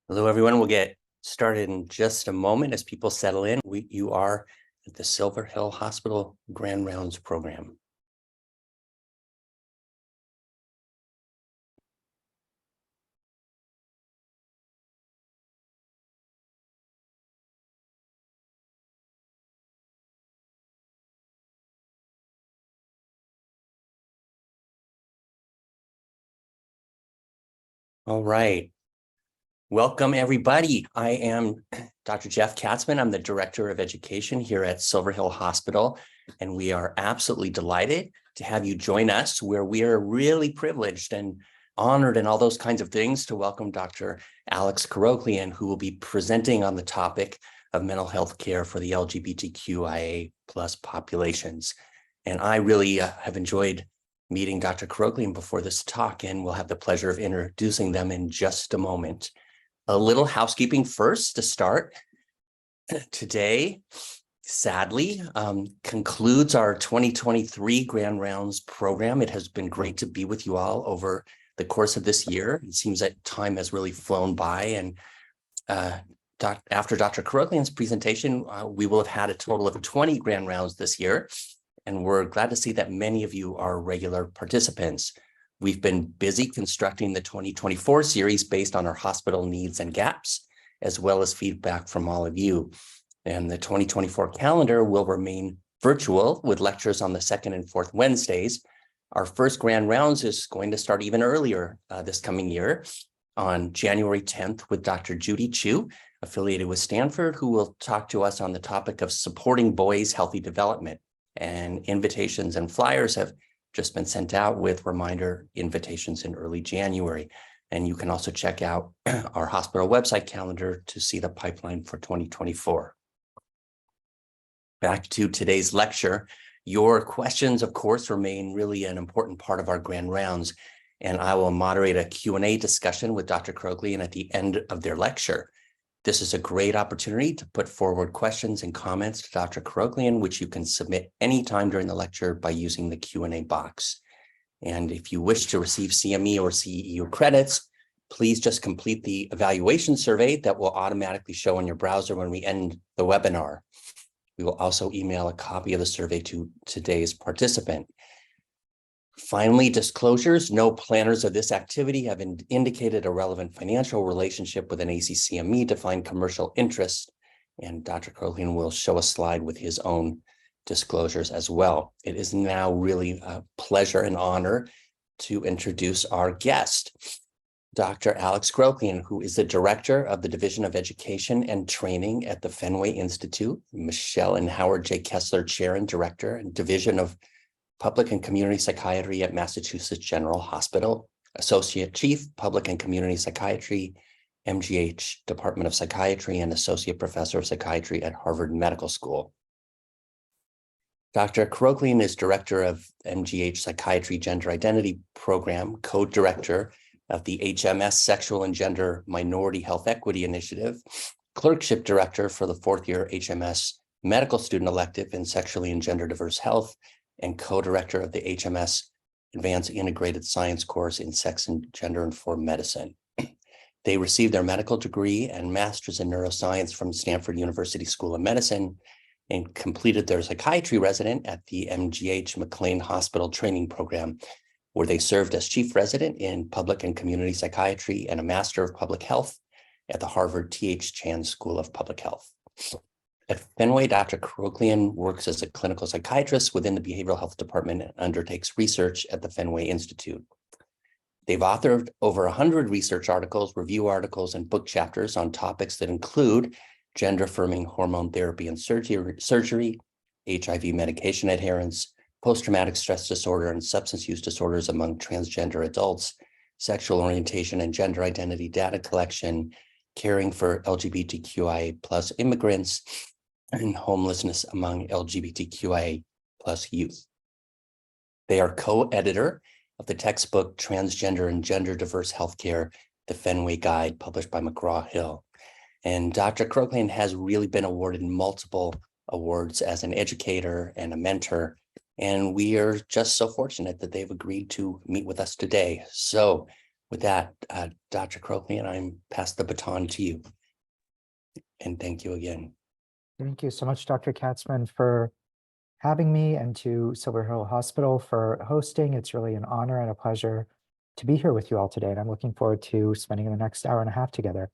Hello, everyone. We'll get started in just a moment as people settle in. You are at the Silver Hill Hospital Grand Rounds program. All right. Welcome, everybody. I am Dr. Jeff Katzman. I'm the Director of Education here at Silver Hill Hospital, and we are absolutely delighted to have you join us, where we are really privileged and honored and all those kinds of things to welcome Dr. Alex Keuroghlian, who will be presenting on the topic of mental health care for the LGBTQIA plus populations. And I really have enjoyed meeting Dr. Keuroghlian before this talk, and we'll have the pleasure of introducing them in just a moment. A little housekeeping first to start. Today, sadly, concludes our 2023 Grand Rounds program. It has been great to be with you all over the course of this year. It seems that time has really flown by, and after Dr. Keuroghlian's presentation, we will have had a total of 20 Grand Rounds this year, and we're glad to see that many of you are regular participants. We've been busy constructing the 2024 series based on our hospital needs and gaps, as well as feedback from all of you. And the 2024 calendar will remain virtual with lectures on the second and fourth Wednesdays. Our first Grand Rounds is going to start even earlier this coming year on January 10th with Dr. Judy Chu, affiliated with Stanford, who will talk to us on the topic of supporting boys' healthy development. And invitations and flyers have just been sent out with reminder invitations in early January. And you can also check out our hospital website calendar to see the pipeline for 2024. Back to today's lecture. Your questions, of course, remain really an important part of our Grand Rounds, and I will moderate a Q&A discussion with Dr. Keuroghlian at the end of their lecture. This is a great opportunity to put forward questions and comments to Dr. Keuroghlian, which you can submit anytime during the lecture by using the Q&A box. And if you wish to receive CME or CEU credits, please just complete the evaluation survey that will automatically show on your browser when we end the webinar. We will also email a copy of the survey to today's participant. Finally, disclosures. No planners of this activity have indicated a relevant financial relationship with an ACCME-defined commercial interest, and Dr. Keuroghlian will show a slide with his own disclosures as well. It is now really a pleasure and honor to introduce our guest, Dr. Alex Keuroghlian, who is the Director of the Division of Education and Training at the Fenway Institute, Michelle and Howard J. Kessler Chair and Director, and Division of Public and Community Psychiatry at Massachusetts General Hospital, Associate Chief, Public and Community Psychiatry, MGH Department of Psychiatry, and Associate Professor of Psychiatry at Harvard Medical School. Dr. Keuroghlian is Director of MGH Psychiatry Gender Identity Program, Co-Director of the HMS Sexual and Gender Minority Health Equity Initiative, Clerkship Director for the fourth-year HMS Medical Student Elective in Sexually and Gender Diverse Health, and co-director of the HMS Advanced Integrated Science course in Sex and Gender-Informed Medicine. They received their medical degree and master's in neuroscience from Stanford University School of Medicine and completed their psychiatry resident at the MGH McLean Hospital Training Program, where they served as chief resident in public and community psychiatry and a master of public health at the Harvard T.H. Chan School of Public Health. At Fenway, Dr. Keuroghlian works as a clinical psychiatrist within the behavioral health department and undertakes research at the Fenway Institute. They've authored over 100 research articles, review articles, and book chapters on topics that include gender-affirming hormone therapy and surgery, HIV medication adherence, post-traumatic stress disorder and substance use disorders among transgender adults, sexual orientation and gender identity data collection, caring for LGBTQIA plus immigrants, and homelessness among LGBTQIA plus youth. They are co-editor of the textbook Transgender and Gender Diverse Healthcare, the Fenway Guide, published by McGraw-Hill. And Dr. Keuroghlian has really been awarded multiple awards as an educator and a mentor, and we are just so fortunate that they've agreed to meet with us today. So With that, Dr. Keuroghlian, I'm pass the baton to you. And thank you again. Thank you so much, Dr. Katzman, for having me, and to Silver Hill Hospital for hosting. It's really an honor and a pleasure to be here with you all today, and I'm looking forward to spending the next hour and a half together.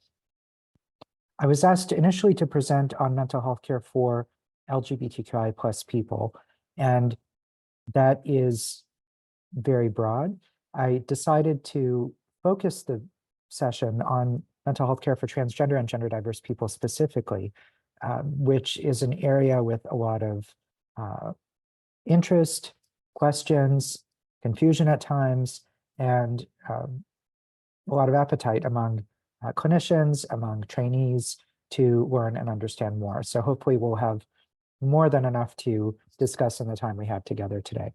I was asked initially to present on mental health care for LGBTQIA plus people, and that is very broad. I decided to focus the session on mental health care for transgender and gender diverse people specifically, which is an area with a lot of interest, questions, confusion at times, and a lot of appetite among clinicians, among trainees to learn and understand more. So hopefully we'll have more than enough to discuss in the time we have together today.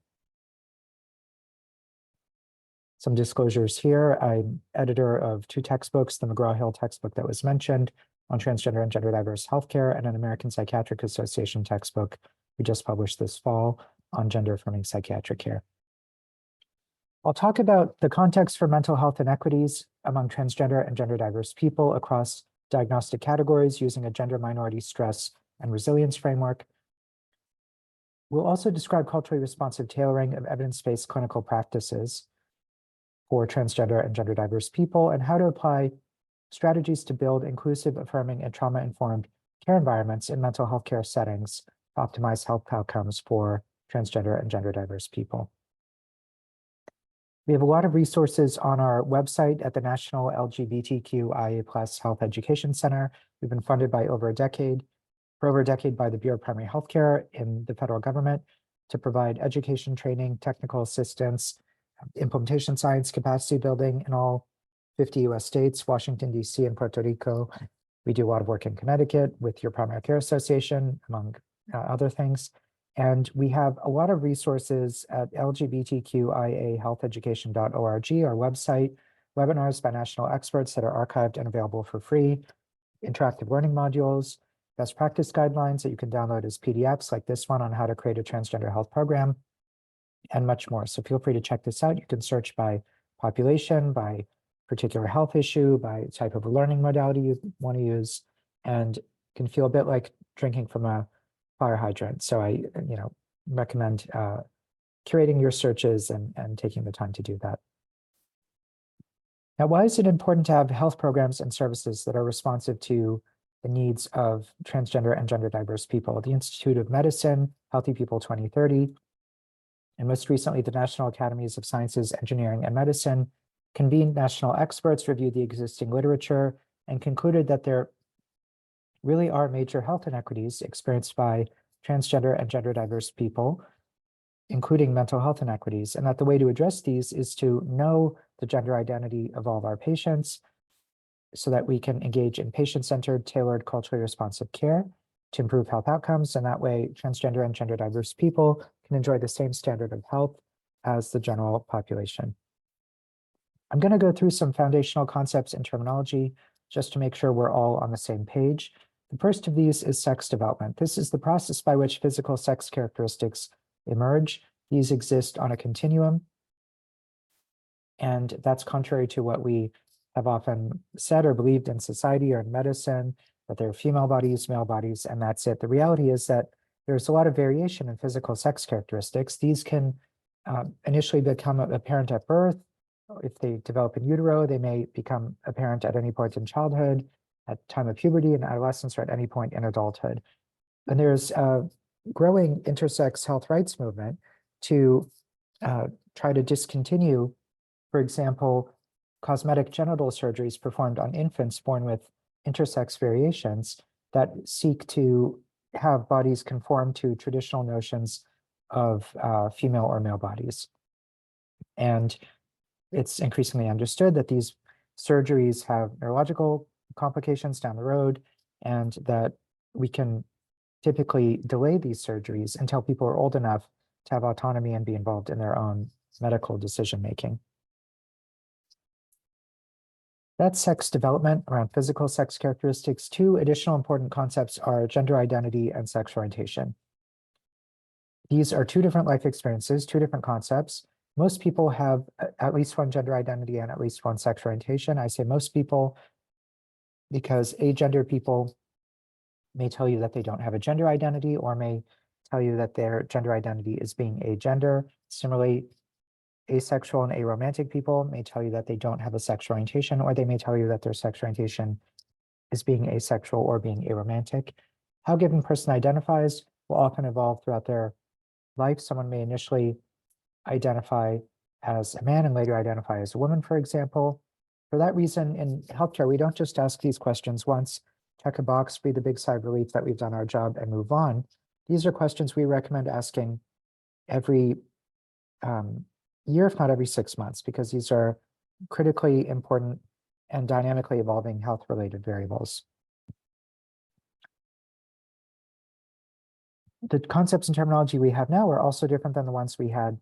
Some disclosures here. I'm editor of 2 textbooks, the McGraw-Hill textbook that was mentioned on transgender and gender diverse healthcare, and an American Psychiatric Association textbook we just published this fall on gender affirming psychiatric care. I'll talk about the context for mental health inequities among transgender and gender diverse people across diagnostic categories using a gender minority stress and resilience framework. We'll also describe culturally responsive tailoring of evidence-based clinical practices for transgender and gender diverse people, and how to apply strategies to build inclusive, affirming, and trauma-informed care environments in mental health care settings to optimize health outcomes for transgender and gender diverse people. We have a lot of resources on our website at the National LGBTQIA+ Health Education Center. We've been funded by for over a decade by the Bureau of Primary Healthcare in the federal government to provide education, training, technical assistance, implementation science, capacity building in all 50 US states, Washington, DC, and Puerto Rico. We do a lot of work in Connecticut with your Primary Care Association, among other things. And we have a lot of resources at lgbtqiahealtheducation.org, our website, webinars by national experts that are archived and available for free, interactive learning modules, best practice guidelines that you can download as PDFs like this one on how to create a transgender health program, and much more. So feel free to check this out. You can search by population, by particular health issue, by type of learning modality you want to use, and can feel a bit like drinking from a fire hydrant. So I recommend curating your searches and taking the time to do that. Now, why is it important to have health programs and services that are responsive to the needs of transgender and gender diverse people? The Institute of Medicine, Healthy People 2030, and most recently, the National Academies of Sciences, Engineering, and Medicine convened national experts, reviewed the existing literature, and concluded that there really are major health inequities experienced by transgender and gender diverse people, including mental health inequities, and that the way to address these is to know the gender identity of all of our patients so that we can engage in patient-centered, tailored, culturally responsive care to improve health outcomes. And that way, transgender and gender diverse people can enjoy the same standard of health as the general population. I'm going to go through some foundational concepts and terminology just to make sure we're all on the same page. The first of these is sex development. This is the process by which physical sex characteristics emerge. These exist on a continuum, and that's contrary to what we have often said or believed in society or in medicine, that there are female bodies, male bodies, and that's it. The reality is that there's a lot of variation in physical sex characteristics. These can initially become apparent at birth. If they develop in utero, they may become apparent at any point in childhood, at time of puberty and adolescence, or at any point in adulthood. And there's a growing intersex health rights movement to try to discontinue, for example, cosmetic genital surgeries performed on infants born with intersex variations that seek to have bodies conform to traditional notions of female or male bodies. And it's increasingly understood that these surgeries have neurological complications down the road, and that we can typically delay these surgeries until people are old enough to have autonomy and be involved in their own medical decision-making. That's sex development around physical sex characteristics. 2 additional important concepts are gender identity and sex orientation. These are 2 different life experiences, 2 different concepts. most people have at least one gender identity and at least one sexual orientation. I say most people because agender people may tell you that they don't have a gender identity or may tell you that their gender identity is being agender. Similarly, asexual and aromantic people may tell you that they don't have a sexual orientation, or they may tell you that their sexual orientation is being asexual or being aromantic. How a given person identifies will often evolve throughout their life. Someone may initially identify as a man and later identify as a woman, for example. For that reason, in healthcare, we don't just ask these questions once, check a box, breathe a big sigh of relief that we've done our job and move on. These are questions we recommend asking every year, if not every 6 months, because these are critically important and dynamically evolving health-related variables. The concepts and terminology we have now are also different than the ones we had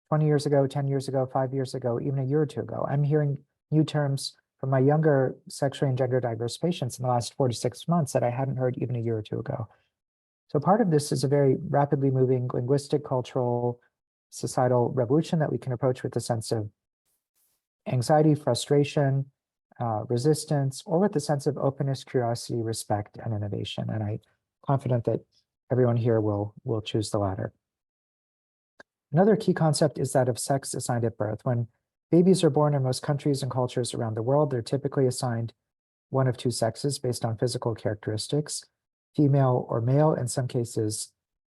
20 years ago, 10 years ago, 5 years ago, even a year or two ago. I'm hearing new terms from my younger sexually and gender diverse patients in the last 4 to 6 months that I hadn't heard even a year or two ago. So part of this is a very rapidly moving linguistic, cultural, societal revolution that we can approach with a sense of anxiety, frustration, resistance, or with a sense of openness, curiosity, respect, and innovation. And I'm confident that everyone here will choose the latter. Another key concept is that of sex assigned at birth. When babies are born in most countries and cultures around the world, they're typically assigned one of two sexes based on physical characteristics, female or male, in some cases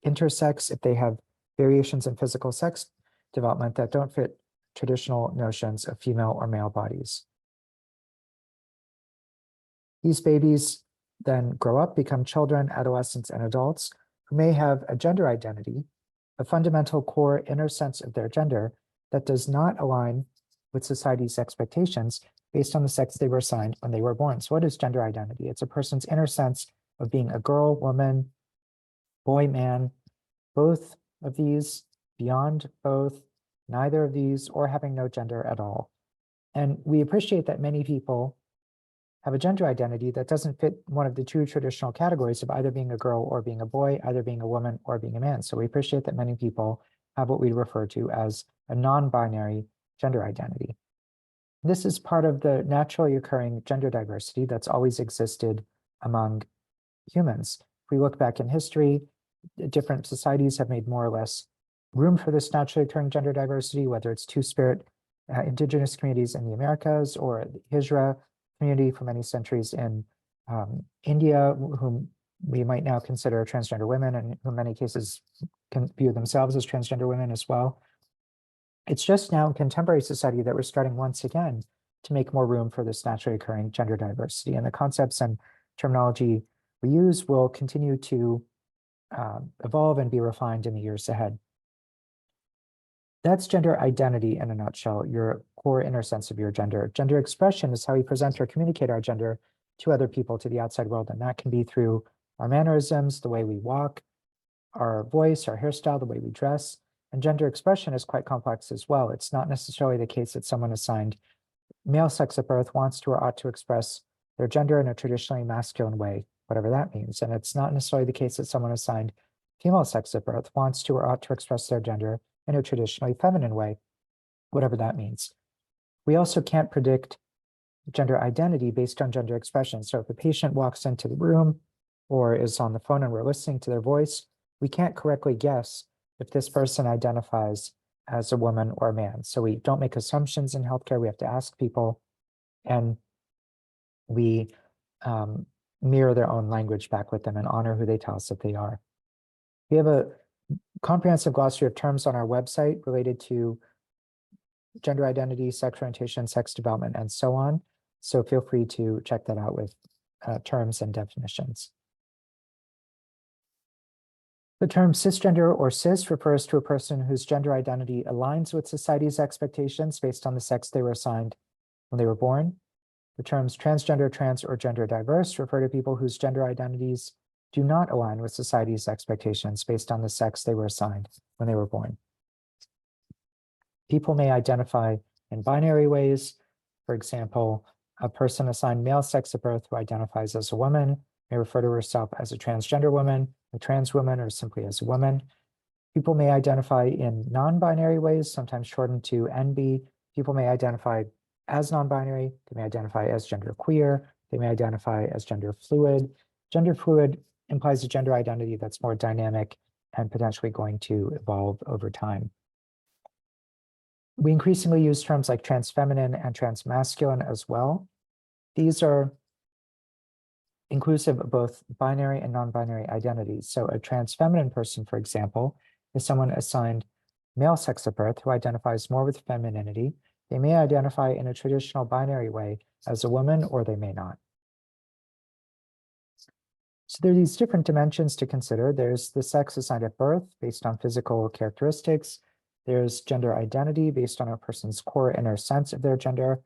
intersex if they have variations in physical sex development that don't fit traditional notions of female or male bodies. These babies then grow up, become children, adolescents, and adults who may have a gender identity, a fundamental core inner sense of their gender that does not align with society's expectations based on the sex they were assigned when they were born. So what is gender identity? It's a person's inner sense of being a girl, woman, boy, man, both of these, beyond both, neither of these, or having no gender at all. And we appreciate that many people have a gender identity that doesn't fit one of the two traditional categories of either being a girl or being a boy, either being a woman or being a man. So we appreciate that many people have what we refer to as a non-binary gender identity. This is part of the naturally occurring gender diversity that's always existed among humans. If we look back in history, different societies have made more or less room for this naturally occurring gender diversity, whether it's two-spirit indigenous communities in the Americas or the Hijra community for many centuries in India, whom we might now consider transgender women, and in many cases can view themselves as transgender women as well. It's just now in contemporary society that we're starting once again to make more room for this naturally occurring gender diversity. And the concepts and terminology we use will continue to evolve and be refined in the years ahead. That's gender identity in a nutshell, your core inner sense of your gender. Gender expression is how we present or communicate our gender to other people, to the outside world. And that can be through our mannerisms, the way we walk, our voice, our hairstyle, the way we dress. And gender expression is quite complex as well. It's not necessarily the case that someone assigned male sex at birth wants to or ought to express their gender in a traditionally masculine way, whatever that means. And it's not necessarily the case that someone assigned female sex at birth wants to or ought to express their gender in a traditionally feminine way, whatever that means. We also can't predict gender identity based on gender expression. So if a patient walks into the room or is on the phone and we're listening to their voice, we can't correctly guess if this person identifies as a woman or a man. So we don't make assumptions in healthcare. We have to ask people, and we mirror their own language back with them and honor who they tell us that they are. We have a comprehensive glossary of terms on our website related to gender identity, sexual orientation, sex development, and so on. So feel free to check that out with terms and definitions. The term cisgender or cis refers to a person whose gender identity aligns with society's expectations based on the sex they were assigned when they were born. The terms transgender, trans, or gender diverse refer to people whose gender identities do not align with society's expectations based on the sex they were assigned when they were born. People may identify in binary ways. For example, a person assigned male sex at birth who identifies as a woman may refer to herself as a transgender woman, a trans woman, or simply as a woman. People may identify in non-binary ways, sometimes shortened to NB. People may identify as non-binary. They may identify as genderqueer. They may identify as gender fluid. Gender fluid implies a gender identity that's more dynamic and potentially going to evolve over time. We increasingly use terms like transfeminine and transmasculine as well. These are inclusive of both binary and non-binary identities. So a transfeminine person, for example, is someone assigned male sex at birth who identifies more with femininity. They may identify in a traditional binary way as a woman, or they may not. So there are these different dimensions to consider. There's the sex assigned at birth based on physical characteristics. There's gender identity based on a person's core inner sense of their gender.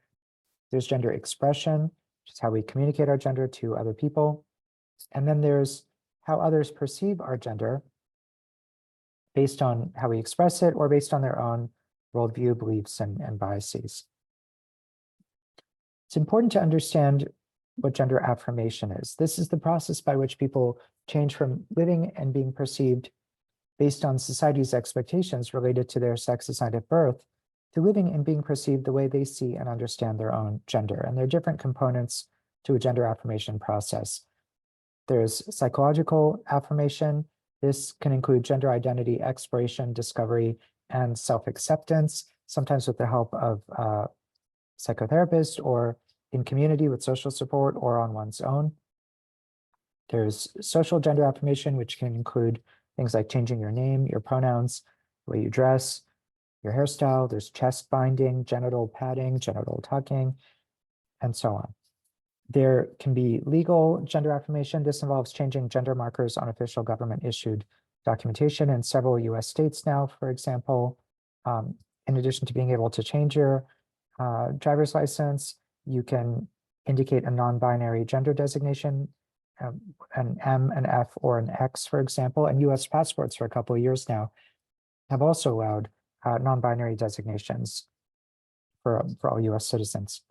There's gender expression, which is how we communicate our gender to other people. And then there's how others perceive our gender based on how we express it or based on their own worldview, beliefs, and biases. It's important to understand what gender affirmation is. This is the process by which people change from living and being perceived based on society's expectations related to their sex assigned at birth to living and being perceived the way they see and understand their own gender. And there are different components to a gender affirmation process. There's psychological affirmation. This can include gender identity, exploration, discovery, and self-acceptance, sometimes with the help of a psychotherapist or in community with social support or on one's own. There's social gender affirmation, which can include things like changing your name, your pronouns, the way you dress, your hairstyle. There's chest binding, genital padding, genital tucking, and so on. There can be legal gender affirmation. This involves changing gender markers on official government issued documentation in several US states now, for example. In addition to being able to change your driver's license, you can indicate a non-binary gender designation, an M, an F, or an X, for example. And US passports for a couple of years now have also allowed non-binary designations for all US citizens.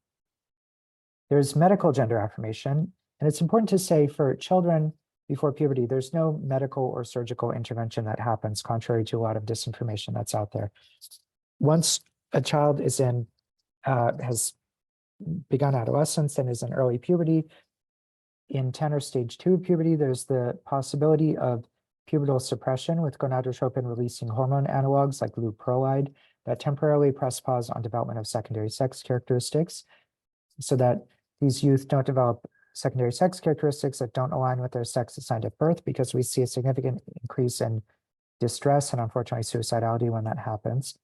There's medical gender affirmation, and it's important to say for children before puberty, there's no medical or surgical intervention that happens, contrary to a lot of disinformation that's out there. Once a child is has begun adolescence and is in early puberty, in 10 or stage 2 of puberty, there's the possibility of pubertal suppression with gonadotropin-releasing hormone analogs like leuprolide that temporarily press pause on development of secondary sex characteristics so that these youth don't develop secondary sex characteristics that don't align with their sex assigned at birth, because we see a significant increase in distress and unfortunately suicidality when that happens.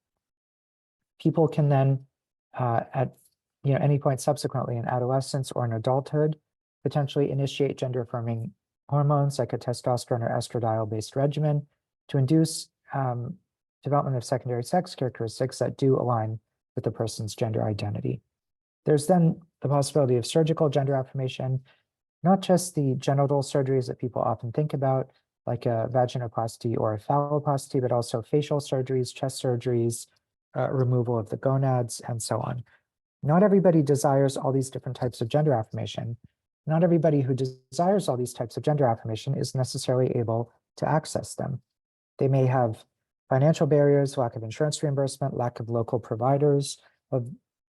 People can then, at any point subsequently in adolescence or in adulthood, potentially initiate gender-affirming hormones like a testosterone or estradiol-based regimen to induce development of secondary sex characteristics that do align with the person's gender identity. There's then the possibility of surgical gender affirmation, not just the genital surgeries that people often think about, like a vaginoplasty or a phalloplasty, but also facial surgeries, chest surgeries, removal of the gonads, and so on. Not everybody desires all these different types of gender affirmation. Not everybody who desires all these types of gender affirmation is necessarily able to access them. They may have financial barriers, lack of insurance reimbursement, lack of local providers of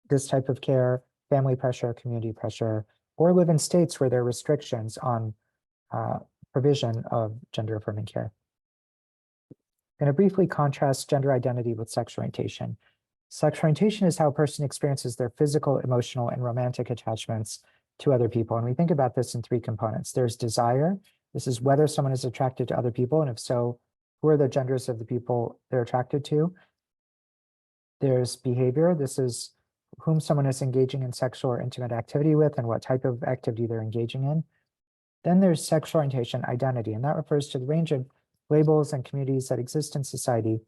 this type of care, family pressure, community pressure, or live in states where there are restrictions on provision of gender-affirming care. I'm going to briefly contrast gender identity with sexual orientation. Sexual orientation is how a person experiences their physical, emotional, and romantic attachments to other people. And we think about this in 3 components. There's desire. This is whether someone is attracted to other people, and if so, who are the genders of the people they're attracted to. There's behavior. This is whom someone is engaging in sexual or intimate activity with and what type of activity they're engaging in. Then there's sexual orientation identity, and that refers to the range of labels and communities that exist in society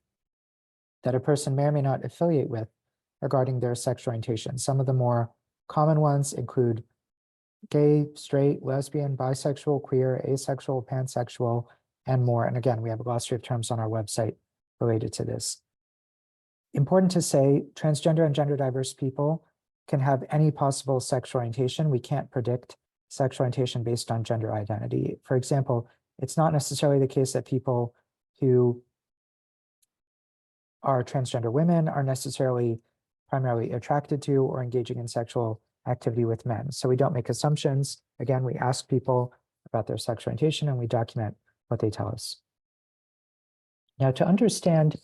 that a person may or may not affiliate with regarding their sexual orientation. Some of the more common ones include gay, straight, lesbian, bisexual, queer, asexual, pansexual, and more. And again, we have a glossary of terms on our website related to this. Important to say, transgender and gender diverse people can have any possible sexual orientation. We can't predict sexual orientation based on gender identity. For example, it's not necessarily the case that people who are transgender women are necessarily primarily attracted to or engaging in sexual activity with men. So we don't make assumptions. Again, we ask people about their sexual orientation and we document what they tell us. Now, to understand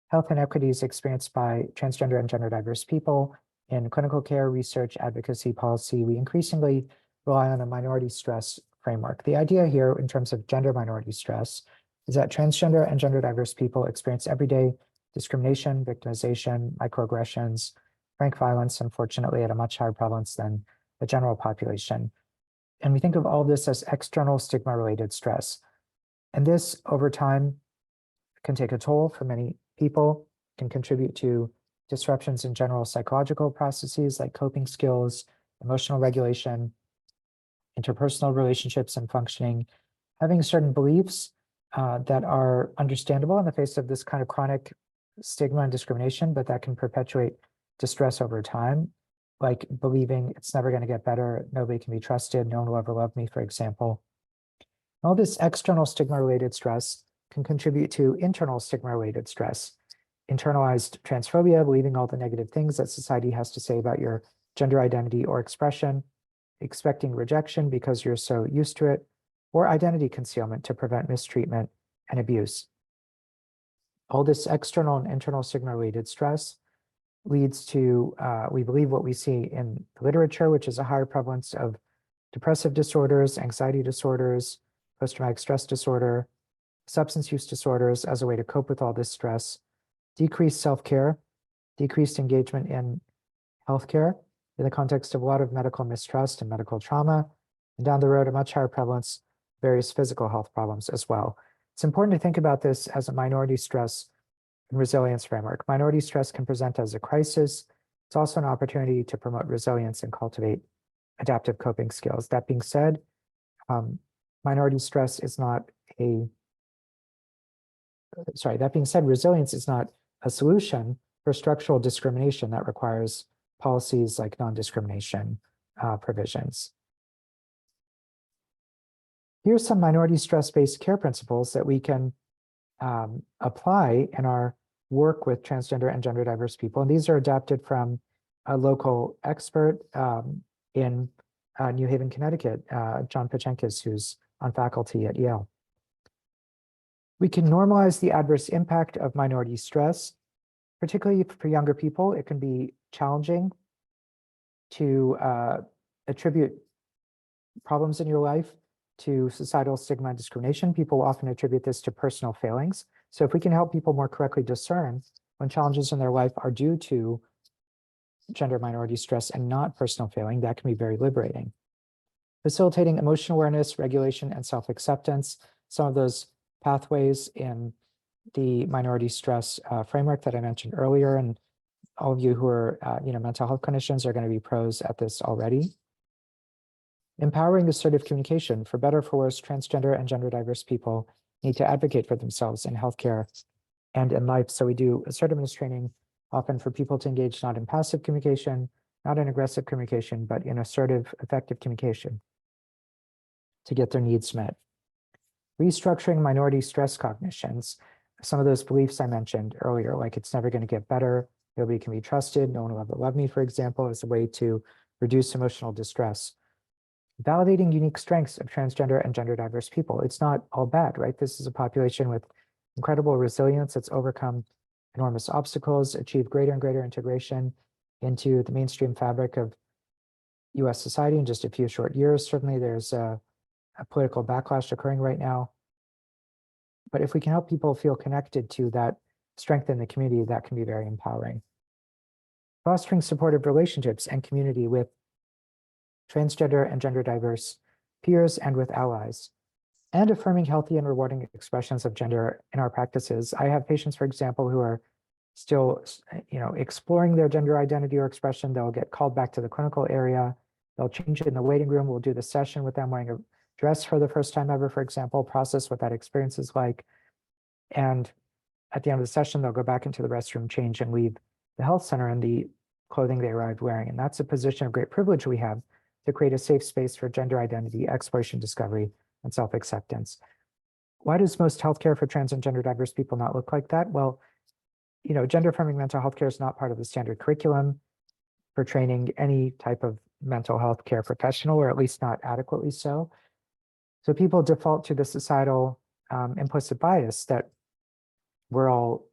health inequities experienced by transgender and gender diverse people in clinical care, research, advocacy, policy, we increasingly rely on a minority stress framework. The idea here in terms of gender minority stress is that transgender and gender diverse people experience everyday discrimination, victimization, microaggressions, frank violence, unfortunately, at a much higher prevalence than the general population. And we think of all this as external stigma-related stress. And this, over time, can take a toll for many people, can contribute to disruptions in general psychological processes like coping skills, emotional regulation, interpersonal relationships and functioning, having certain beliefs that are understandable in the face of this kind of chronic stigma and discrimination, but that can perpetuate distress over time, like believing it's never going to get better, nobody can be trusted, no one will ever love me, for example. All this external stigma-related stress can contribute to internal stigma-related stress. Internalized transphobia, believing all the negative things that society has to say about your gender identity or expression, expecting rejection because you're so used to it, or identity concealment to prevent mistreatment and abuse. All this external and internal stigma-related stress leads to, we believe, what we see in the literature, which is a higher prevalence of depressive disorders, anxiety disorders, post-traumatic stress disorder, substance use disorders as a way to cope with all this stress, decreased self-care, decreased engagement in healthcare in the context of a lot of medical mistrust and medical trauma, and down the road, a much higher prevalence of various physical health problems as well. It's important to think about this as a minority stress and resilience framework. Minority stress can present as a crisis. It's also an opportunity to promote resilience and cultivate adaptive coping skills. That being said, minority stress is not a, that being said, resilience is not a solution for structural discrimination that requires policies like non-discrimination provisions. Here's some minority stress-based care principles that we can apply in our work with transgender and gender diverse people. And these are adapted from a local expert in New Haven, Connecticut, John Pachenkis, who's on faculty at Yale. We can normalize the adverse impact of minority stress, particularly for younger people. It can be challenging to attribute problems in your life to societal stigma and discrimination. People often attribute this to personal failings. So if we can help people more correctly discern when challenges in their life are due to gender minority stress and not personal failing, that can be very liberating. Facilitating emotional awareness, regulation, and self-acceptance. Some of those pathways in the minority stress framework that I mentioned earlier, and all of you who are mental health clinicians are going to be pros at this already. Empowering assertive communication. For better or for worse, transgender and gender diverse people need to advocate for themselves in healthcare and in life. So we do assertiveness training often for people to engage not in passive communication, not in aggressive communication, but in assertive, effective communication to get their needs met. Restructuring minority stress cognitions. Some of those beliefs I mentioned earlier, like it's never going to get better, nobody can be trusted, no one will ever love me, for example, is a way to reduce emotional distress. Validating unique strengths of transgender and gender diverse people. It's not all bad, right? This is a population with incredible resilience that's overcome enormous obstacles, achieved greater and greater integration into the mainstream fabric of US society in just a few short years. Certainly there's a political backlash occurring right now. But if we can help people feel connected to that strength in the community, that can be very empowering. Fostering supportive relationships and community with transgender and gender diverse peers and with allies, and affirming healthy and rewarding expressions of gender in our practices. I have patients, for example, who are still exploring their gender identity or expression. They'll get called back to the clinical area. They'll change it in the waiting room. We'll do the session with them wearing a dress for the first time ever, for example, process what that experience is like. And at the end of the session, they'll go back into the restroom, change, and leave the health center in the clothing they arrived wearing. And that's a position of great privilege we have to create a safe space for gender identity, exploration, discovery, and self-acceptance. Why does most healthcare for trans and gender diverse people not look like that? Well, gender affirming mental health care is not part of the standard curriculum for training any type of mental health care professional, or at least not adequately so. So people default to the societal implicit bias that we're all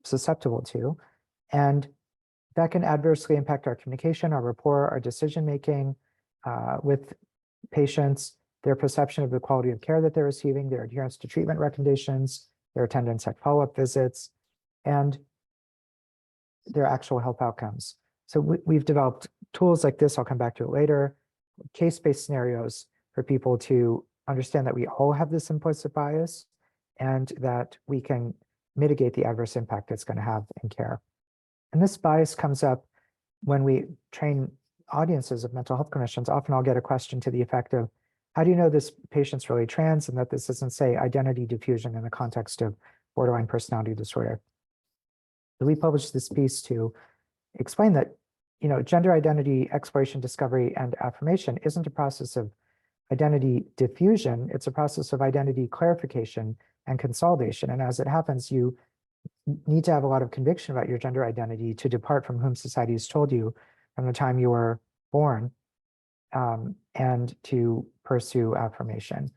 susceptible to. And that can adversely impact our communication, our rapport, our decision-making with patients, their perception of the quality of care that they're receiving, their adherence to treatment recommendations, their attendance at follow-up visits, and their actual health outcomes. So we've developed tools like this, I'll come back to it later, case-based scenarios for people to understand that we all have this implicit bias and that we can mitigate the adverse impact it's going to have in care. And this bias comes up when we train audiences of mental health clinicians. Often I'll get a question to the effect of, how do you know this patient's really trans and that this isn't, say, identity diffusion in the context of borderline personality disorder? So we published this piece to explain that, gender identity exploration, discovery, and affirmation isn't a process of identity diffusion. It's a process of identity clarification and consolidation. And as it happens, you need to have a lot of conviction about your gender identity to depart from whom society has told you from the time you were born, and to pursue affirmation.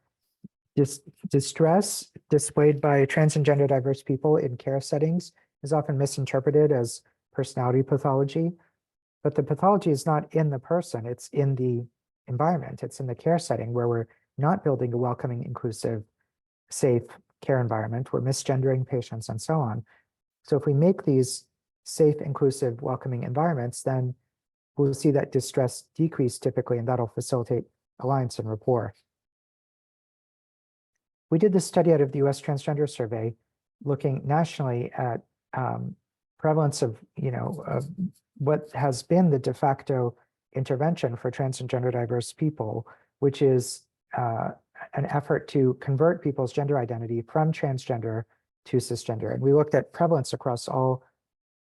Distress displayed by trans and gender diverse people in care settings is often misinterpreted as personality pathology, but the pathology is not in the person, it's in the environment. It's in the care setting where we're not building a welcoming, inclusive, safe care environment. We're misgendering patients and so on. So if we make these safe, inclusive, welcoming environments, then we'll see that distress decrease typically, and that'll facilitate alliance and rapport. We did this study out of the US Transgender Survey, looking nationally at prevalence of, of what has been the de facto intervention for trans and gender diverse people, which is an effort to convert people's gender identity from transgender to cisgender. And we looked at prevalence across all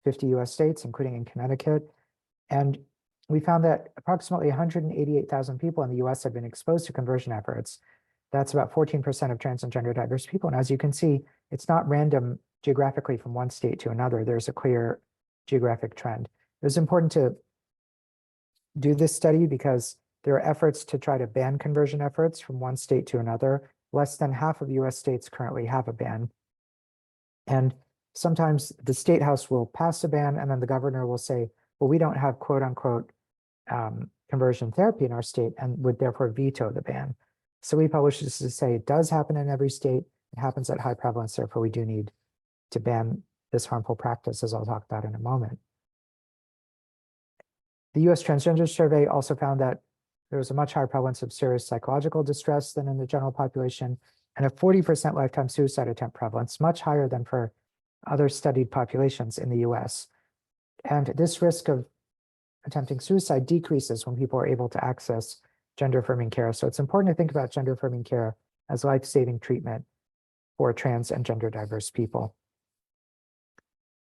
50 US states, including in Connecticut. And we found that approximately 188,000 people in the US have been exposed to conversion efforts. That's about 14% of trans and gender diverse people. And as you can see, it's not random geographically from one state to another. There's a clear geographic trend. It was important to do this study because there are efforts to try to ban conversion efforts from one state to another. Less than half of US states currently have a ban. And sometimes the state house will pass a ban and then the governor will say, well, we don't have quote unquote conversion therapy in our state and would therefore veto the ban. So we published this to say it does happen in every state. It happens at high prevalence, therefore we do need to ban this harmful practice, as I'll talk about in a moment. The US Transgender Survey also found that there was a much higher prevalence of serious psychological distress than in the general population, and a 40% lifetime suicide attempt prevalence, much higher than for other studied populations in the US. And this risk of attempting suicide decreases when people are able to access gender affirming care. So it's important to think about gender affirming care as life-saving treatment for trans and gender diverse people.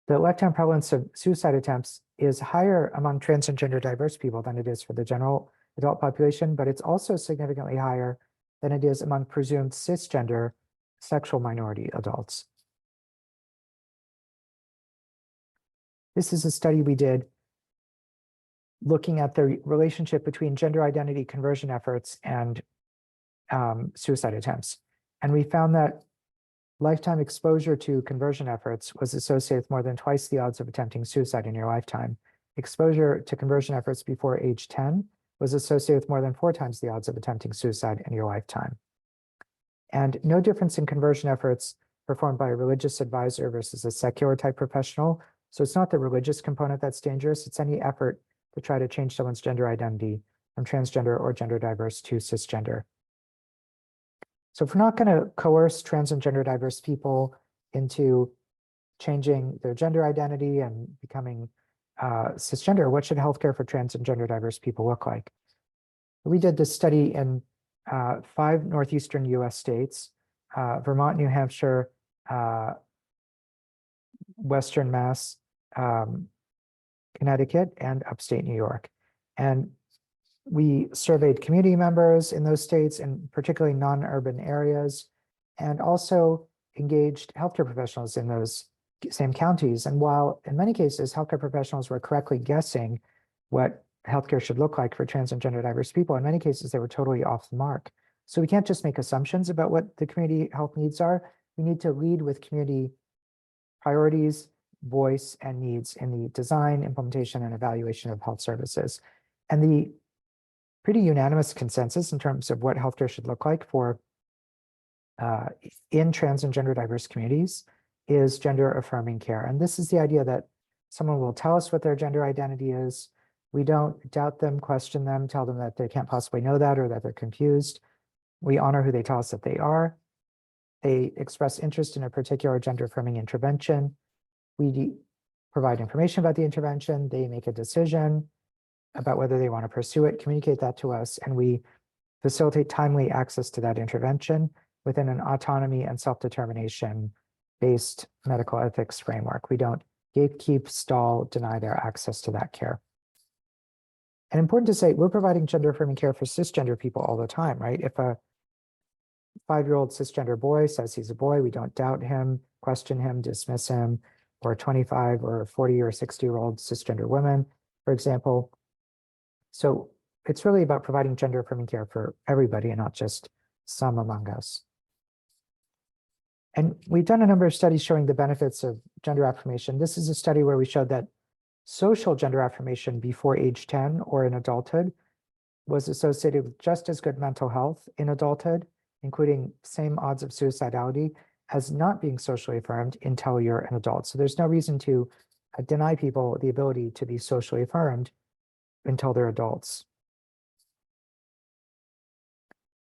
The lifetime prevalence of suicide attempts is higher among trans and gender diverse people than it is for the general adult population, but it's also significantly higher than it is among presumed cisgender sexual minority adults. This is a study we did looking at the relationship between gender identity conversion efforts and suicide attempts. And we found that lifetime exposure to conversion efforts was associated with more than twice the odds of attempting suicide in your lifetime. Exposure to conversion efforts before age 10 was associated with more than 4 times the odds of attempting suicide in your lifetime. And no difference in conversion efforts performed by a religious advisor versus a secular type professional. So it's not the religious component that's dangerous, it's any effort to try to change someone's gender identity from transgender or gender diverse to cisgender. So if we're not going to coerce trans and gender diverse people into changing their gender identity and becoming cisgender, what should healthcare for trans and gender diverse people look like? We did this study in 5 northeastern US states, Vermont, New Hampshire, Western Mass, Connecticut, and upstate New York. And we surveyed community members in those states, and particularly non-urban areas, and also engaged healthcare professionals in those same counties. And while in many cases, healthcare professionals were correctly guessing what healthcare should look like for trans and gender diverse people, in many cases, they were totally off the mark. So we can't just make assumptions about what the community health needs are. We need to lead with community priorities, voice, and needs in the design, implementation, and evaluation of health services. And the pretty unanimous consensus in terms of what healthcare should look like for in trans and gender diverse communities is gender affirming care. And this is the idea that someone will tell us what their gender identity is. We don't doubt them, question them, tell them that they can't possibly know that or that they're confused. We honor who they tell us that they are. They express interest in a particular gender affirming intervention. We provide information about the intervention. They make a decision about whether they want to pursue it, communicate that to us, and we facilitate timely access to that intervention within an autonomy and self-determination based medical ethics framework. We don't gatekeep, stall, deny their access to that care. And important to say, we're providing gender affirming care for cisgender people all the time, right? If a 5-year-old cisgender boy says he's a boy, we don't doubt him, question him, dismiss him, or a 25 or 40 or 60-year-old cisgender woman, for example. So it's really about providing gender affirming care for everybody and not just some among us. And we've done a number of studies showing the benefits of gender affirmation. This is a study where we showed that social gender affirmation before age 10 or in adulthood was associated with just as good mental health in adulthood, including same odds of suicidality as not being socially affirmed until you're an adult. So there's no reason to deny people the ability to be socially affirmed until they're adults.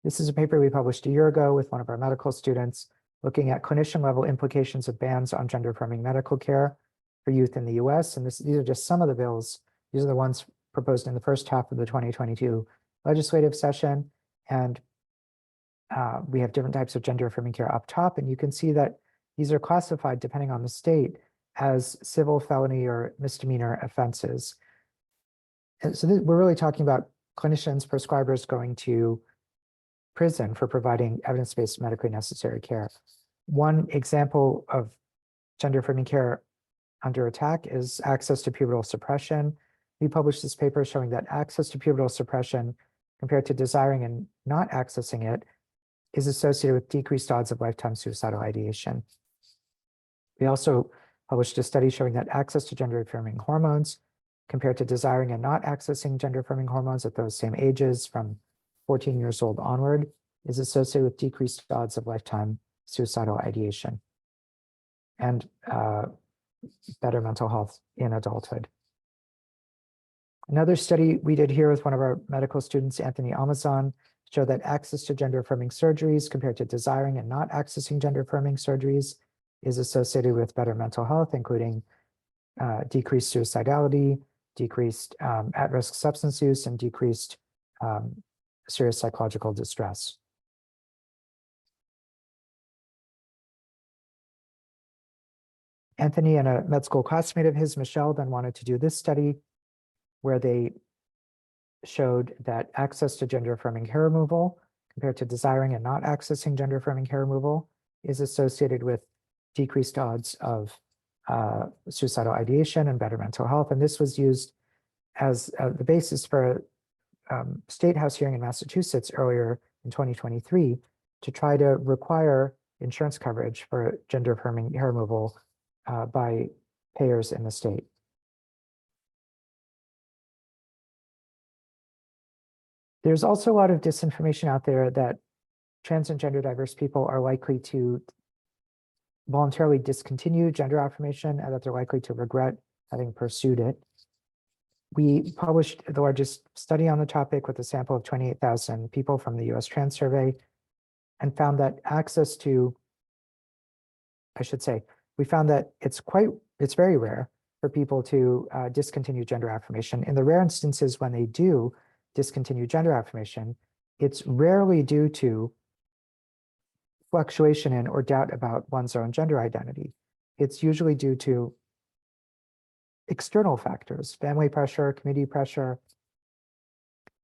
This is a paper we published a year ago with one of our medical students looking at clinician level implications of bans on gender affirming medical care for youth in the US. And these are just some of the bills. These are the ones proposed in the first half of the 2022 legislative session. And we have different types of gender affirming care up top. And you can see that these are classified depending on the state as civil, felony, or misdemeanor offenses. And so we're really talking about clinicians, prescribers going to prison for providing evidence-based medically necessary care. One example of gender affirming care under attack is access to pubertal suppression. We published this paper showing that access to pubertal suppression compared to desiring and not accessing it is associated with decreased odds of lifetime suicidal ideation. We also published a study showing that access to gender affirming hormones compared to desiring and not accessing gender affirming hormones at those same ages from 14 years old onward is associated with decreased odds of lifetime suicidal ideation and better mental health in adulthood. Another study we did here with one of our medical students, Anthony Amazon, showed that access to gender affirming surgeries compared to desiring and not accessing gender affirming surgeries is associated with better mental health, including decreased suicidality, decreased at-risk substance use, and decreased serious psychological distress. Anthony and a med school classmate of his, Michelle, then wanted to do this study where they showed that access to gender affirming hair removal compared to desiring and not accessing gender affirming hair removal is associated with decreased odds of suicidal ideation and better mental health. And this was used as the basis for a state house hearing in Massachusetts earlier in 2023 to try to require insurance coverage for gender affirming hair removal by payers in the state. There's also a lot of disinformation out there that trans and gender diverse people are likely to voluntarily discontinue gender affirmation and that they're likely to regret having pursued it. We published the largest study on the topic with a sample of 28,000 people from the US Trans Survey and found that access to, we found that it's very rare for people to discontinue gender affirmation. In the rare instances when they do discontinue gender affirmation, it's rarely due to fluctuation in or doubt about one's own gender identity. It's usually due to external factors, family pressure, community pressure,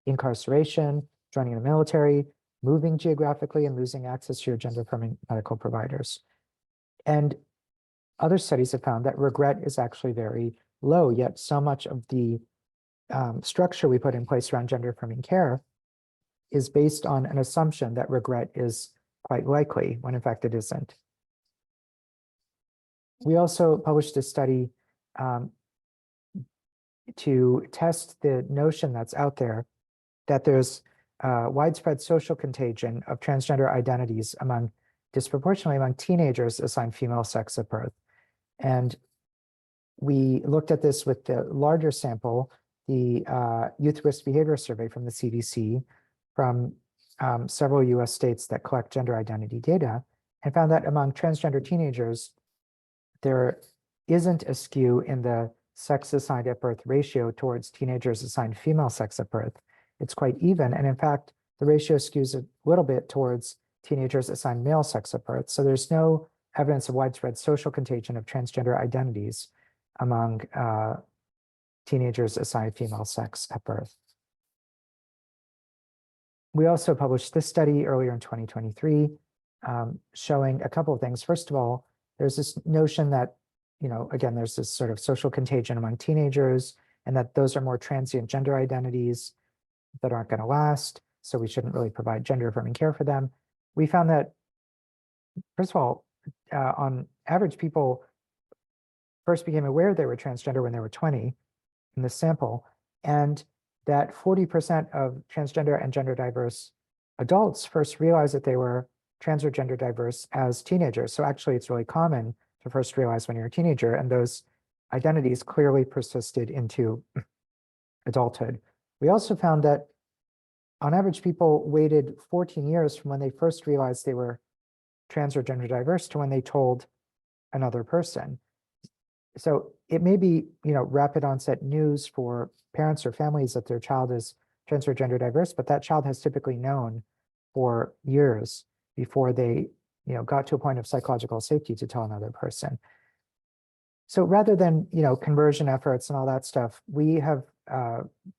incarceration, joining the military, moving geographically and losing access to your gender affirming medical providers. And other studies have found that regret is actually very low, yet so much of the structure we put in place around gender affirming care is based on an assumption that regret is quite likely, when in fact it isn't. We also published a study to test the notion that's out there that there's widespread social contagion of transgender identities disproportionately among teenagers assigned female sex at birth. And we looked at this with the larger sample, the Youth Risk Behavior Survey from the CDC, from several US states that collect gender identity data, and found that among transgender teenagers, there isn't a skew in the sex assigned at birth ratio towards teenagers assigned female sex at birth. It's quite even. And in fact, the ratio skews a little bit towards teenagers assigned male sex at birth. So there's no evidence of widespread social contagion of transgender identities among teenagers assigned female sex at birth. We also published this study earlier in 2023, showing a couple of things. First of all, there's this notion that, again, there's this sort of social contagion among teenagers, and that those are more transient gender identities that aren't going to last. So we shouldn't really provide gender affirming care for them. We found that, first of all, on average, people first became aware they were transgender when they were 20 in this sample, and that 40% of transgender and gender diverse adults first realized that they were trans or gender diverse as teenagers. So actually, it's really common to first realize when you're a teenager, and those identities clearly persisted into adulthood. We also found that on average, people waited 14 years from when they first realized they were trans or gender diverse to when they told another person. So it may be, rapid onset news for parents or families that their child is trans or gender diverse, but that child has typically known for years before they, got to a point of psychological safety to tell another person. So rather than, conversion efforts and all that stuff, we have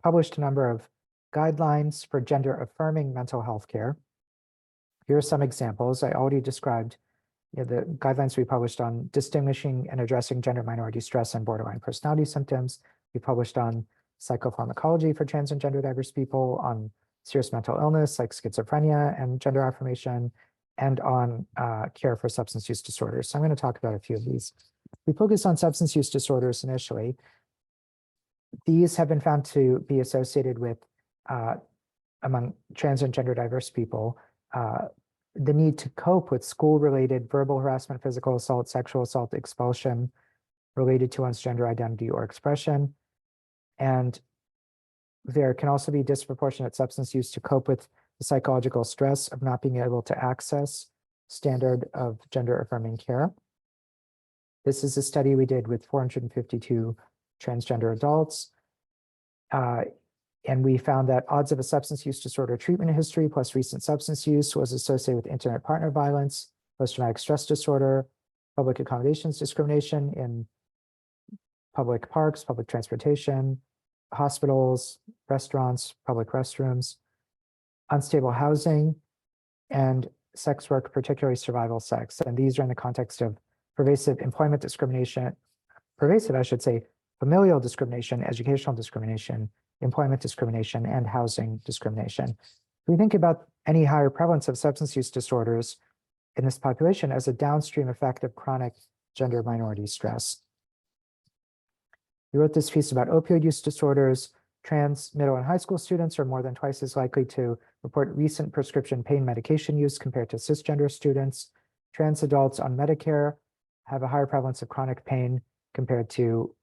published a number of guidelines for gender affirming mental health care. Here are some examples. I already described the guidelines we published on distinguishing and addressing gender minority stress and borderline personality symptoms. We published on psychopharmacology for trans and gender diverse people, on serious mental illness like schizophrenia and gender affirmation, and on care for substance use disorders. So I'm going to talk about a few of these. We focus on substance use disorders initially. These have been found to be associated with, among trans and gender diverse people, the need to cope with school-related verbal harassment, physical assault, sexual assault, expulsion related to one's gender identity or expression. And there can also be disproportionate substance use to cope with the psychological stress of not being able to access standard of gender affirming care. This is a study we did with 452 transgender adults. And we found that odds of a substance use disorder treatment history plus recent substance use was associated with intimate partner violence, post-traumatic stress disorder, public accommodations discrimination in public parks, public transportation, hospitals, restaurants, public restrooms, unstable housing, and sex work, particularly survival sex. And these are in the context of pervasive employment discrimination, familial discrimination, educational discrimination, employment discrimination, and housing discrimination. If we think about any higher prevalence of substance use disorders in this population as a downstream effect of chronic gender minority stress. We wrote this piece about opioid use disorders. Trans, middle, and high school students are more than twice as likely to report recent prescription pain medication use compared to cisgender students. Trans adults on Medicare have a higher prevalence of chronic pain compared to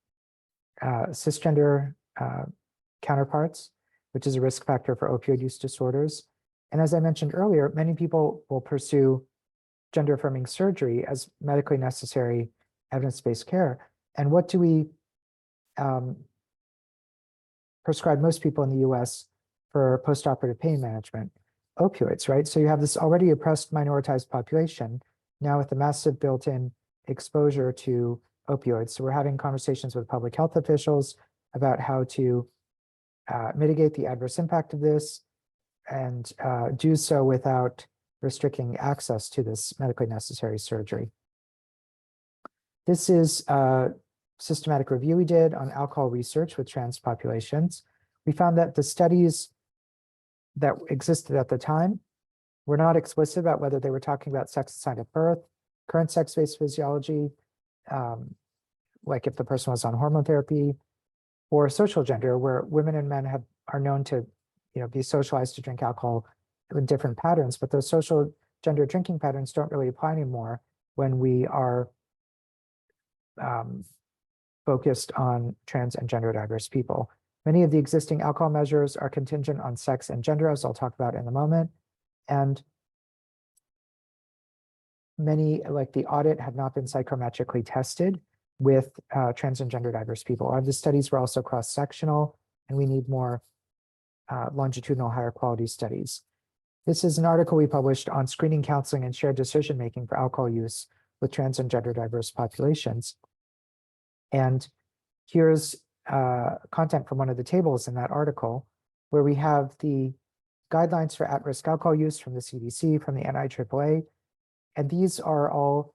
cisgender counterparts, which is a risk factor for opioid use disorders. And as I mentioned earlier, many people will pursue gender affirming surgery as medically necessary evidence-based care. And what do we prescribe most people in the US for postoperative pain management? Opioids, right? So you have this already oppressed minoritized population now with a massive built-in exposure to opioids. So we're having conversations with public health officials about how to mitigate the adverse impact of this and do so without restricting access to this medically necessary surgery. This is a systematic review we did on alcohol research with trans populations. We found that the studies that existed at the time were not explicit about whether they were talking about sex assigned at birth, current sex-based physiology, like if the person was on hormone therapy, or social gender, where women and men are known to, be socialized to drink alcohol in different patterns, but those social gender drinking patterns don't really apply anymore when we are focused on trans and gender diverse people. Many of the existing alcohol measures are contingent on sex and gender, as I'll talk about in a moment. And many, like the audit, have not been psychometrically tested with trans and gender diverse people. A lot of the studies were also cross-sectional, and we need more longitudinal higher quality studies. This is an article we published on screening, counseling, and shared decision-making for alcohol use with trans and gender diverse populations. And here's content from one of the tables in that article, where we have the guidelines for at-risk alcohol use from the CDC, from the NIAAA, and these are all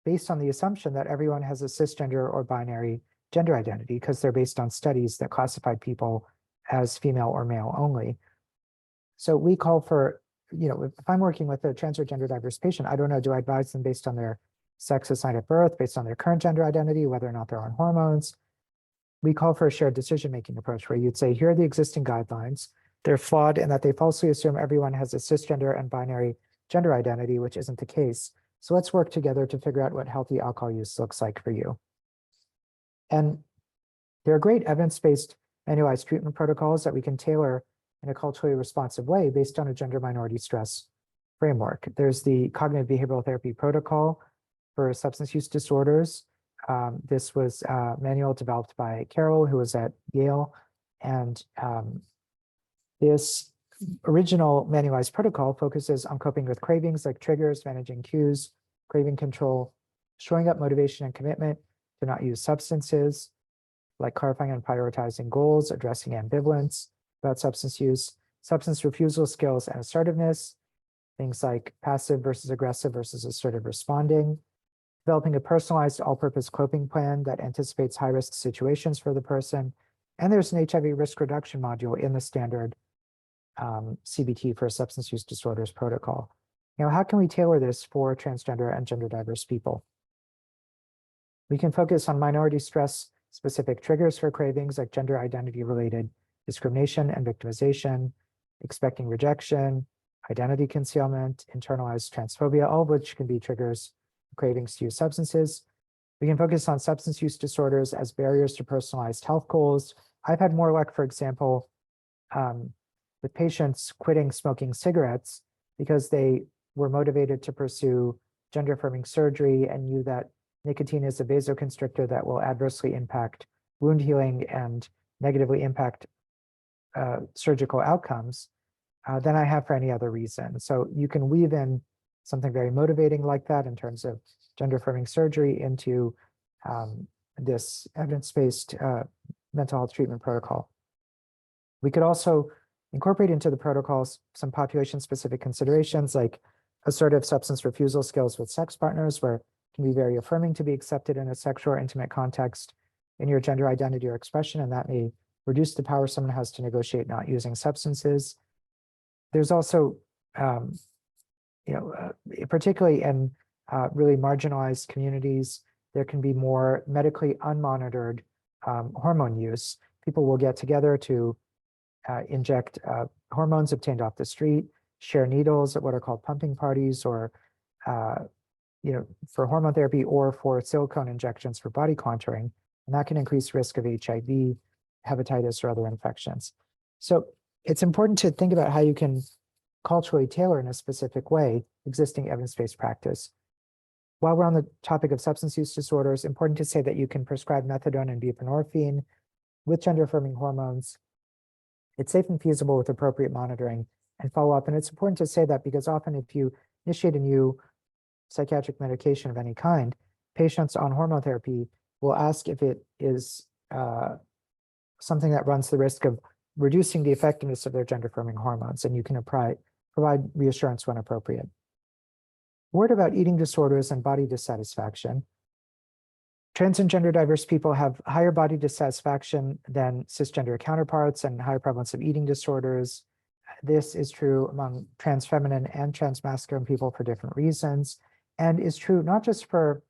based on the assumption that everyone has a cisgender or binary gender identity, because they're based on studies that classified people as female or male only. So we call for, if I'm working with a trans or gender diverse patient, I don't know, do I advise them based on their sex assigned at birth, based on their current gender identity, whether or not they're on hormones? We call for a shared decision-making approach, where you'd say, here are the existing guidelines. They're flawed in that they falsely assume everyone has a cisgender and binary gender identity, which isn't the case. So let's work together to figure out what healthy alcohol use looks like for you. And there are great evidence-based manualized treatment protocols that we can tailor in a culturally responsive way based on a gender minority stress framework. There's the cognitive behavioral therapy protocol for substance use disorders. This was a manual developed by Carol, who was at Yale. And this original manualized protocol focuses on coping with cravings like triggers, managing cues, craving control, showing up motivation and commitment to not use substances, like clarifying and prioritizing goals, addressing ambivalence about substance use, substance refusal skills and assertiveness, things like passive versus aggressive versus assertive responding, developing a personalized all-purpose coping plan that anticipates high-risk situations for the person. And there's an HIV risk reduction module in the standard CBT for substance use disorders protocol. Now, how can we tailor this for transgender and gender diverse people? We can focus on minority stress specific triggers for cravings like gender identity related discrimination and victimization, expecting rejection, identity concealment, internalized transphobia, all of which can be triggers for cravings to use substances. We can focus on substance use disorders as barriers to personalized health goals. I've had more luck, for example, with patients quitting smoking cigarettes because they were motivated to pursue gender affirming surgery and knew that nicotine is a vasoconstrictor that will adversely impact wound healing and negatively impact surgical outcomes than I have for any other reason. So you can weave in something very motivating like that in terms of gender affirming surgery into this evidence-based mental health treatment protocol. We could also incorporate into the protocols some population-specific considerations like assertive substance refusal skills with sex partners, where it can be very affirming to be accepted in a sexual or intimate context in your gender identity or expression, and that may reduce the power someone has to negotiate not using substances. There's also, particularly in really marginalized communities, there can be more medically unmonitored hormone use. People will get together to inject hormones obtained off the street, share needles at what are called pumping parties, or for hormone therapy or for silicone injections for body contouring, and that can increase risk of HIV, hepatitis, or other infections. So it's important to think about how you can culturally tailor in a specific way existing evidence-based practice. While we're on the topic of substance use disorders, important to say that you can prescribe methadone and buprenorphine with gender-affirming hormones. It's safe and feasible with appropriate monitoring and follow-up. And it's important to say that because often if you initiate a new psychiatric medication of any kind, patients on hormone therapy will ask if it is something that runs the risk of reducing the effectiveness of their gender-affirming hormones, and you can provide reassurance when appropriate. Word about eating disorders and body dissatisfaction. Trans and gender diverse people have higher body dissatisfaction than cisgender counterparts and higher prevalence of eating disorders. This is true among trans feminine and trans masculine people for different reasons, and is true not just for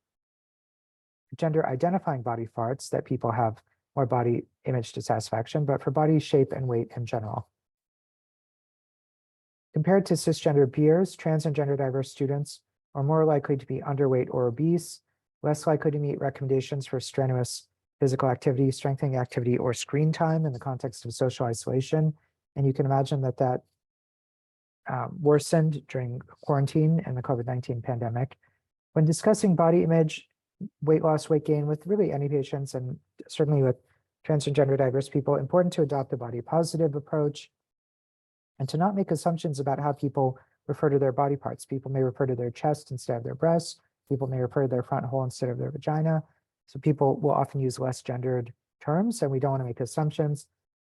gender identifying body parts, that people have more body image dissatisfaction, but for body shape and weight in general. Compared to cisgender peers, trans and gender diverse students are more likely to be underweight or obese, less likely to meet recommendations for strenuous physical activity, strengthening activity, or screen time in the context of social isolation. And you can imagine that that worsened during quarantine and the COVID-19 pandemic. When discussing body image, weight loss, weight gain with really any patients, and certainly with trans and gender diverse people, important to adopt a body positive approach and to not make assumptions about how people refer to their body parts. People may refer to their chest instead of their breasts. People may refer to their front hole instead of their vagina. So people will often use less gendered terms, and we don't want to make assumptions.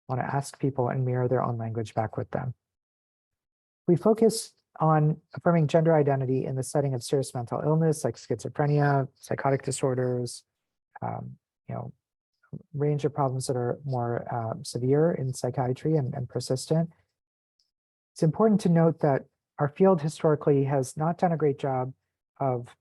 We want to ask people and mirror their own language back with them. We focus on affirming gender identity in the setting of serious mental illness like schizophrenia, psychotic disorders, range of problems that are more severe in psychiatry and persistent. It's important to note that our field historically has not done a great job of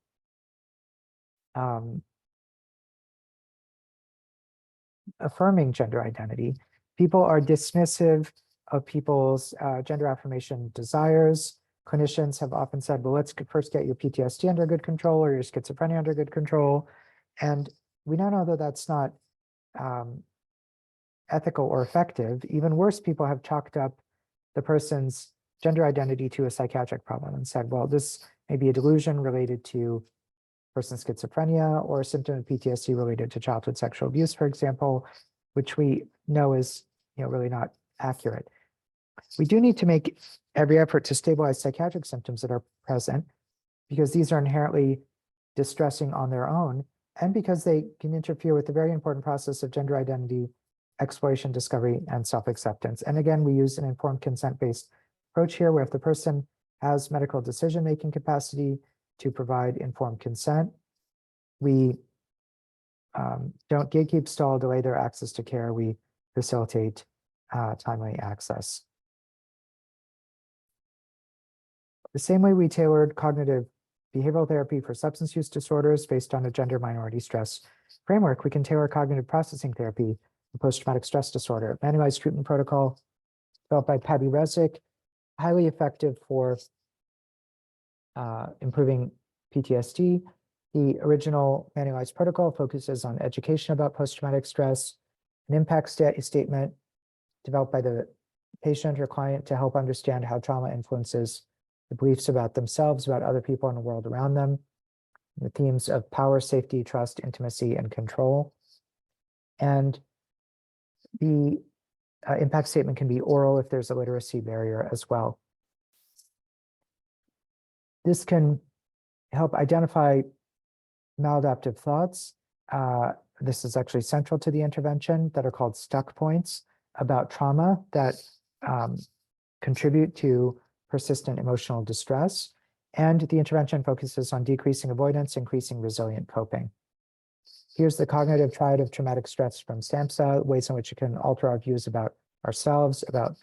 affirming gender identity. People are dismissive of people's gender affirmation desires. Clinicians have often said, well, let's first get your PTSD under good control or your schizophrenia under good control. And we now know that that's not ethical or effective. Even worse, people have chalked up the person's gender identity to a psychiatric problem and said, well, this may be a delusion related to person's schizophrenia or a symptom of PTSD related to childhood sexual abuse, for example, which we know is really not accurate. We do need to make every effort to stabilize psychiatric symptoms that are present, because these are inherently distressing on their own, and because they can interfere with the very important process of gender identity, exploration, discovery, and self-acceptance. And again, we use an informed consent-based approach here, where if the person has medical decision-making capacity to provide informed consent, we don't gatekeep, stall, delay their access to care. We facilitate timely access. The same way we tailored cognitive behavioral therapy for substance use disorders based on a gender minority stress framework, we can tailor cognitive processing therapy for post-traumatic stress disorder. Manualized treatment protocol developed by Pabby Rezic, highly effective for improving PTSD. The original manualized protocol focuses on education about post-traumatic stress, an impact statement developed by the patient or client to help understand how trauma influences the beliefs about themselves, about other people and the world around them, the themes of power, safety, trust, intimacy, and control. And the impact statement can be oral if there's a literacy barrier as well. This can help identify maladaptive thoughts. This is actually central to the intervention, that are called stuck points about trauma that contribute to persistent emotional distress. And the intervention focuses on decreasing avoidance, increasing resilient coping. Here's the cognitive triad of traumatic stress from SAMHSA, ways in which it can alter our views about ourselves, about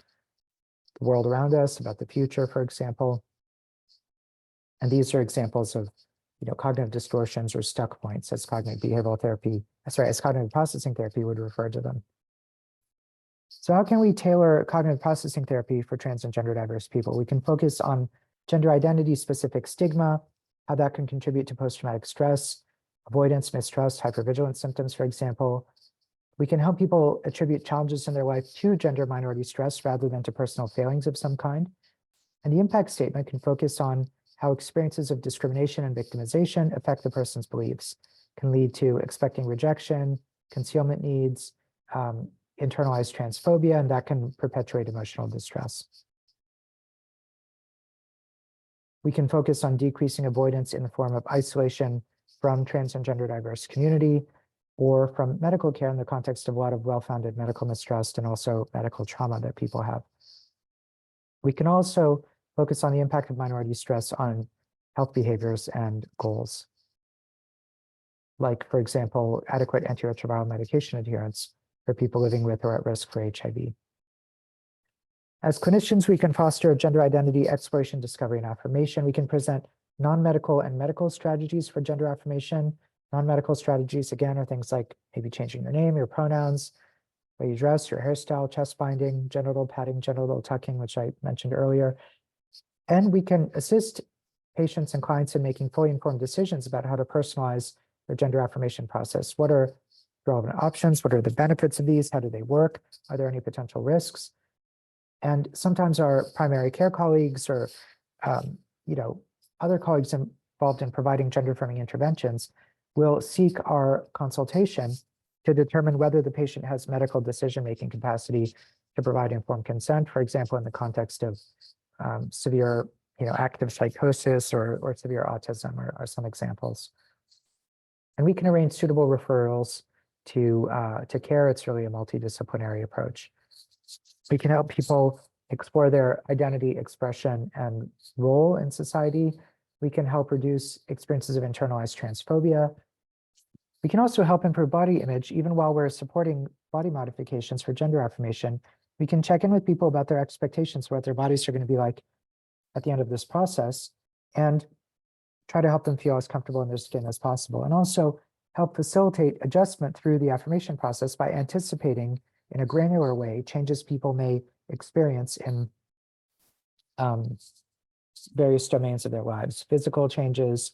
the world around us, about the future, for example. And these are examples of cognitive distortions or stuck points, as cognitive behavioral therapy, as cognitive processing therapy would refer to them. So how can we tailor cognitive processing therapy for trans and gender diverse people? We can focus on gender identity specific stigma, how that can contribute to post-traumatic stress, avoidance, mistrust, hypervigilance symptoms, for example. We can help people attribute challenges in their life to gender minority stress rather than to personal failings of some kind. And the impact statement can focus on how experiences of discrimination and victimization affect the person's beliefs, can lead to expecting rejection, concealment needs, internalized transphobia, and that can perpetuate emotional distress. We can focus on decreasing avoidance in the form of isolation from trans and gender diverse community, or from medical care in the context of a lot of well-founded medical mistrust and also medical trauma that people have. We can also focus on the impact of minority stress on health behaviors and goals. like, for example, adequate antiretroviral medication adherence for people living with or at risk for HIV. As clinicians, we can foster gender identity exploration, discovery, and affirmation. We can present non-medical and medical strategies for gender affirmation. Non-medical strategies, again, are things like maybe changing your name, your pronouns, way you dress, your hairstyle, chest binding, genital padding, genital tucking, which I mentioned earlier. And we can assist patients and clients in making fully informed decisions about how to personalize their gender affirmation process. What are relevant options? What are the benefits of these? How do they work? Are there any potential risks? And sometimes our primary care colleagues or other colleagues involved in providing gender affirming interventions will seek our consultation to determine whether the patient has medical decision-making capacity to provide informed consent, for example, in the context of severe active psychosis or severe autism are some examples. And we can arrange suitable referrals to care. It's really a multidisciplinary approach. We can help people explore their identity, expression, and role in society. We can help reduce experiences of internalized transphobia. We can also help improve body image, even while we're supporting body modifications for gender affirmation. We can check in with people about their expectations for what their bodies are going to be like at the end of this process and try to help them feel as comfortable in their skin as possible. And also help facilitate adjustment through the affirmation process by anticipating in a granular way changes people may experience in various domains of their lives: physical changes,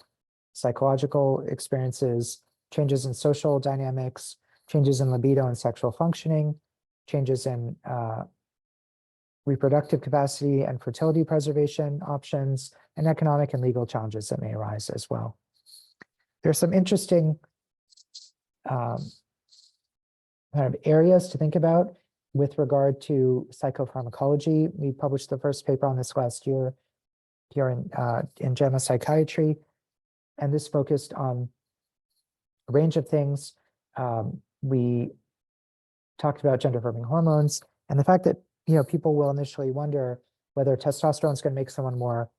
psychological experiences, changes in social dynamics, changes in libido and sexual functioning, changes in reproductive capacity and fertility preservation options, and economic and legal challenges that may arise as well. There's some interesting kind of areas to think about with regard to psychopharmacology. We published the first paper on this last year here in JAMA Psychiatry, and this focused on a range of things. We talked about gender-affirming hormones and the fact that people will initially wonder whether testosterone is going to make someone more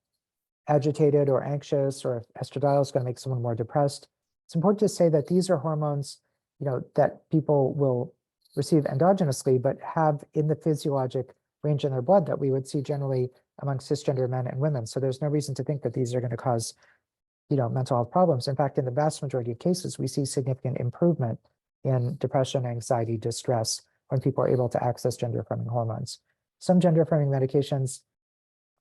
agitated or anxious, or if estradiol is going to make someone more depressed. It's important to say that these are hormones that people will receive endogenously, but have in the physiologic range in their blood that we would see generally among cisgender men and women. So there's no reason to think that these are going to cause, mental health problems. In fact, in the vast majority of cases, we see significant improvement in depression, anxiety, distress when people are able to access gender-affirming hormones. Some gender-affirming medications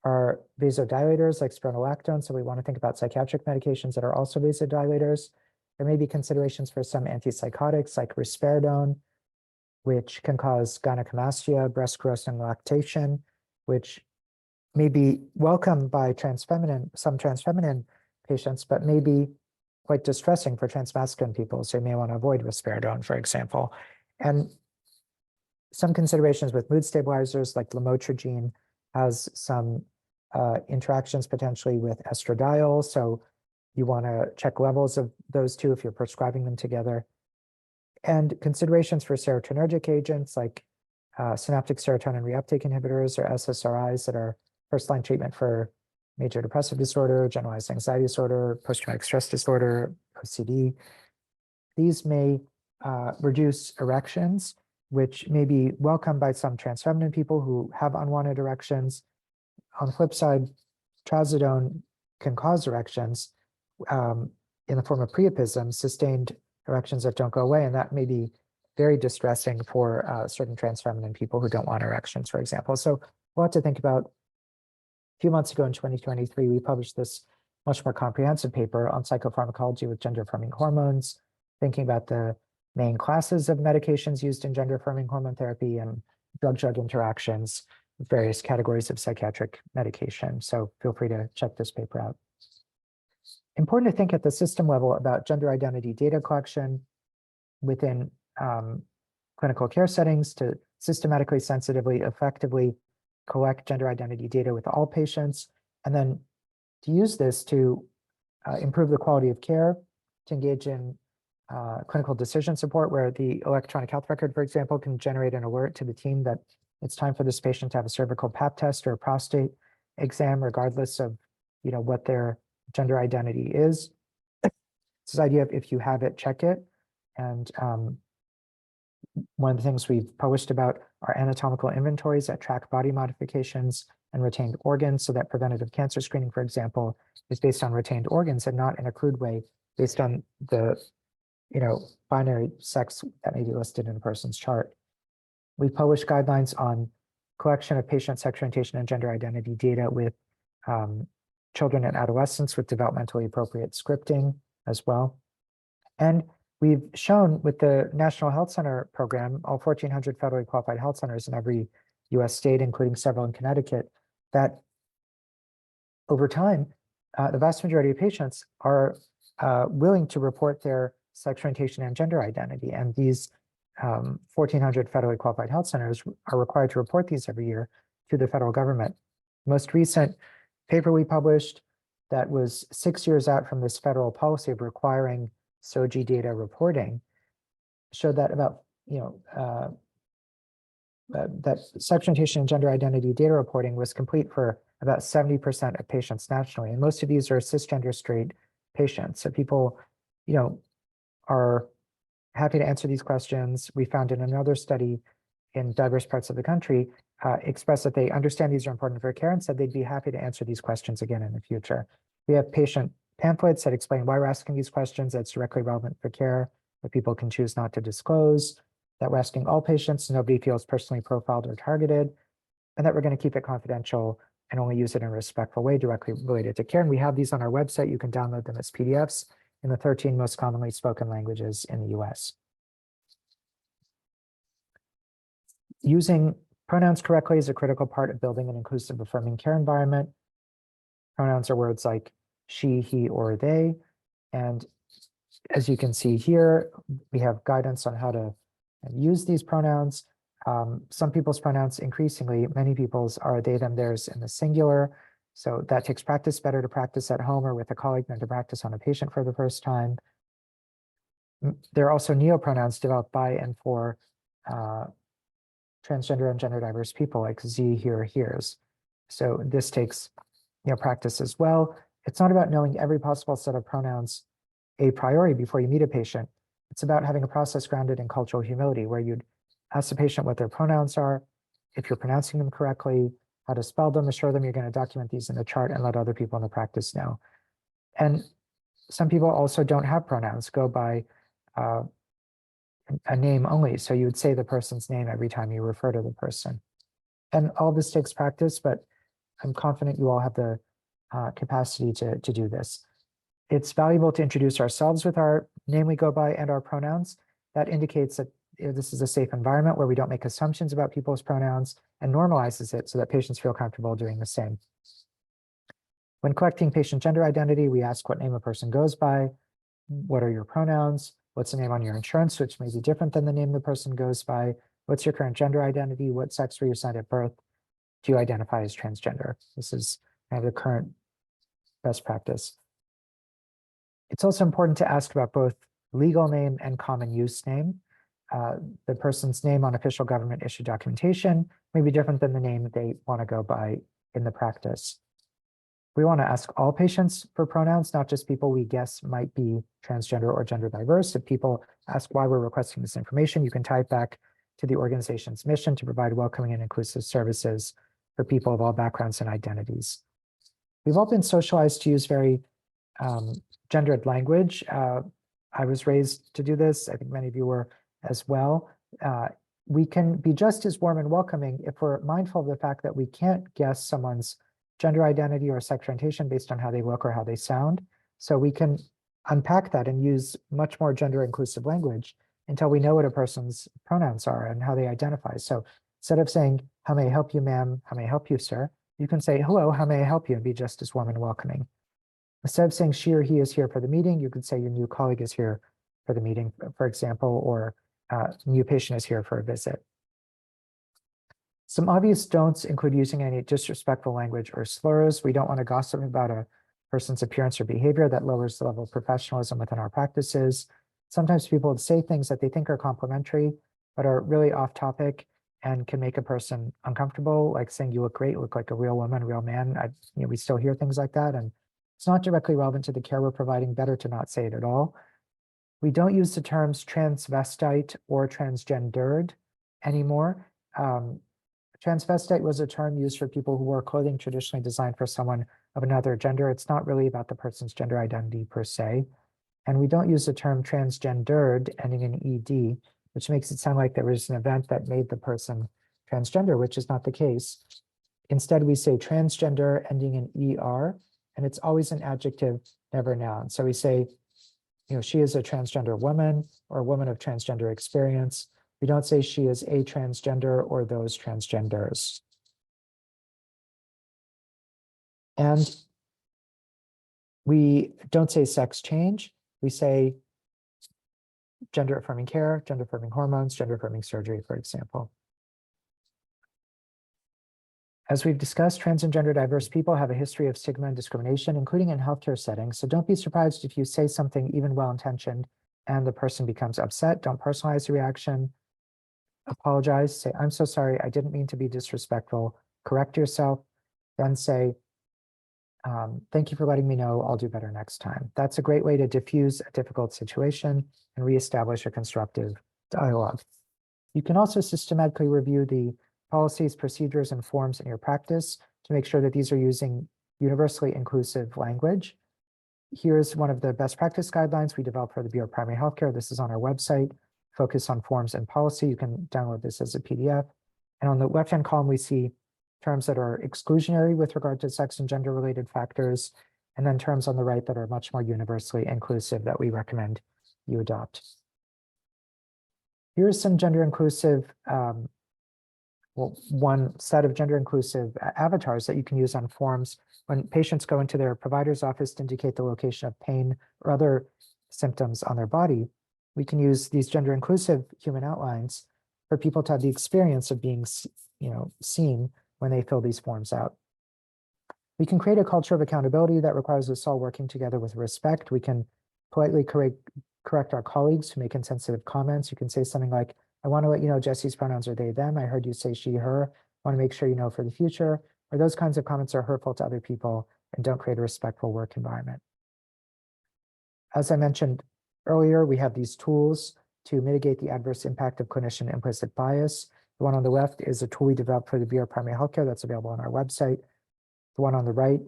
are vasodilators like spironolactone, so we want to think about psychiatric medications that are also vasodilators. There may be considerations for some antipsychotics like risperidone, which can cause gynecomastia, breast growth, and lactation, which may be welcomed by some transfeminine patients, but may be quite distressing for transmasculine people. So you may want to avoid risperidone, for example. And some considerations with mood stabilizers like lamotrigine has some interactions potentially with estradiol. So you want to check levels of those two if you're prescribing them together. And considerations for serotonergic agents like synaptic serotonin reuptake inhibitors, or SSRIs, that are first-line treatment for major depressive disorder, generalized anxiety disorder, post-traumatic stress disorder, OCD. These may reduce erections, which may be welcomed by some transfeminine people who have unwanted erections. On the flip side, trazodone can cause erections in the form of priapism, sustained erections that don't go away, and that may be very distressing for certain transfeminine people who don't want erections, for example. So we'll have to think about. A few months ago in 2023, we published this much more comprehensive paper on psychopharmacology with gender-affirming hormones, thinking about the main classes of medications used in gender-affirming hormone therapy and drug-drug interactions with various categories of psychiatric medication. So feel free to check this paper out. Important to think at the system level about gender identity data collection within clinical care settings to systematically, sensitively, effectively collect gender identity data with all patients, and then to use this to improve the quality of care, to engage in clinical decision support, where the electronic health record, for example, can generate an alert to the team that it's time for this patient to have a cervical pap test or a prostate exam, regardless of what their gender identity is. this idea of if you have it, check it. And one of the things we've published about are anatomical inventories that track body modifications and retained organs, so that preventative cancer screening, for example, is based on retained organs and not in a crude way based on the binary sex that may be listed in a person's chart. We published guidelines on collection of patient sexual orientation and gender identity data with children and adolescents with developmentally appropriate scripting as well. And we've shown with the National Health Center program, all 1,400 federally qualified health centers in every US state, including several in Connecticut, that over time, the vast majority of patients are willing to report their sexual orientation and gender identity. And these 1,400 federally qualified health centers are required to report these every year to the federal government. Most recent paper we published that was 6 years out from this federal policy of requiring SOGI data reporting showed that about, that sexual orientation and gender identity data reporting was complete for about 70% of patients nationally. And most of these are cisgender straight patients. So people, are happy to answer these questions. We found in another study in diverse parts of the country, expressed that they understand these are important for care and said they'd be happy to answer these questions again in the future. We have patient pamphlets that explain why we're asking these questions that's directly relevant for care, that people can choose not to disclose, that we're asking all patients so nobody feels personally profiled or targeted, and that we're going to keep it confidential and only use it in a respectful way directly related to care. And we have these on our website. You can download them as PDFs in the 13 most commonly spoken languages in the US. Using pronouns correctly is a critical part of building an inclusive, affirming care environment. Pronouns are words like she, he, or they. And as you can see here, we have guidance on how to use these pronouns. Some people's pronouns increasingly, many people's are they, them, theirs in the singular. So that takes practice, better to practice at home or with a colleague than to practice on a patient for the first time. There are also neopronouns developed by and for transgender and gender diverse people like Z, here, here's. So this takes practice as well. It's not about knowing every possible set of pronouns a priori before you meet a patient. It's about having a process grounded in cultural humility where you'd ask the patient what their pronouns are, if you're pronouncing them correctly, how to spell them, assure them you're going to document these in a chart and let other people in the practice know. And some people also don't have pronouns, go by a name only. So you would say the person's name every time you refer to the person. And all this takes practice, but I'm confident you all have the capacity to do this. It's valuable to introduce ourselves with our name we go by and our pronouns. That indicates that this is a safe environment where we don't make assumptions about people's pronouns and normalizes it so that patients feel comfortable doing the same. When collecting patient gender identity, we ask what name a person goes by, what are your pronouns, what's the name on your insurance, which may be different than the name the person goes by, what's your current gender identity, what sex were you assigned at birth, do you identify as transgender? This is kind of the current best practice. It's also important to ask about both legal name and common use name. The person's name on official government issued documentation may be different than the name they want to go by in the practice. We want to ask all patients for pronouns, not just people we guess might be transgender or gender diverse. If people ask why we're requesting this information, you can tie it back to the organization's mission to provide welcoming and inclusive services for people of all backgrounds and identities. We've all been socialized to use very gendered language. I was raised to do this. I think many of you were as well. We can be just as warm and welcoming if we're mindful of the fact that we can't guess someone's gender identity or sexual orientation based on how they look or how they sound. So we can unpack that and use much more gender inclusive language until we know what a person's pronouns are and how they identify. So instead of saying, how may I help you, ma'am? How may I help you, sir? You can say, hello, how may I help you? And be just as warm and welcoming. Instead of saying she or he is here for the meeting, you could say your new colleague is here for the meeting, for example, or new patient is here for a visit. Some obvious don'ts include using any disrespectful language or slurs. We don't want to gossip about a person's appearance or behavior. That lowers the level of professionalism within our practices. Sometimes people would say things that they think are complimentary, but are really off topic and can make a person uncomfortable, like saying you look great, you look like a real woman, real man. We still hear things like that. And It's not directly relevant to the care we're providing, better to not say it at all. We don't use the terms transvestite or transgendered anymore. Transvestite was a term used for people who wore clothing traditionally designed for someone of another gender. It's not really about the person's gender identity per se. And we don't use the term transgendered ending in ED, which makes it sound like there was an event that made the person transgender, which is not the case. Instead, we say transgender ending in ER, and it's always an adjective, never a noun. So we say, she is a transgender woman or a woman of transgender experience. We don't say she is a transgender or those transgenders. And we don't say sex change. We say gender affirming care, gender affirming hormones, gender affirming surgery, for example. As we've discussed, trans and gender diverse people have a history of stigma and discrimination, including in healthcare settings. So don't be surprised if you say something even well-intentioned and the person becomes upset. Don't personalize the reaction. Apologize. Say, I'm so sorry. I didn't mean to be disrespectful. Correct yourself. Then say, thank you for letting me know. I'll do better next time. That's a great way to diffuse a difficult situation and reestablish a constructive dialogue. You can also systematically review the policies, procedures, and forms in your practice to make sure that these are using universally inclusive language. Here's one of the best practice guidelines we developed for the Bureau of Primary Healthcare. This is on our website, focus on forms and policy. You can download this as a PDF. And on the left-hand column, we see terms that are exclusionary with regard to sex and gender-related factors, and then terms on the right that are much more universally inclusive that we recommend you adopt. Here's some gender-inclusive one set of gender-inclusive avatars that you can use on forms when patients go into their provider's office to indicate the location of pain or other symptoms on their body. We can use these gender-inclusive human outlines for people to have the experience of being, seen when they fill these forms out. We can create a culture of accountability that requires us all working together with respect. We can politely correct our colleagues who make insensitive comments. You can say something like, I want to let you know Jesse's pronouns are they, them. I heard you say she, her. I want to make sure you know for the future. Or those kinds of comments are hurtful to other people and don't create a respectful work environment. As I mentioned earlier, we have these tools to mitigate the adverse impact of clinician implicit bias. The one on the left is a tool we developed for the Bureau of Primary Healthcare that's available on our website. The one on the right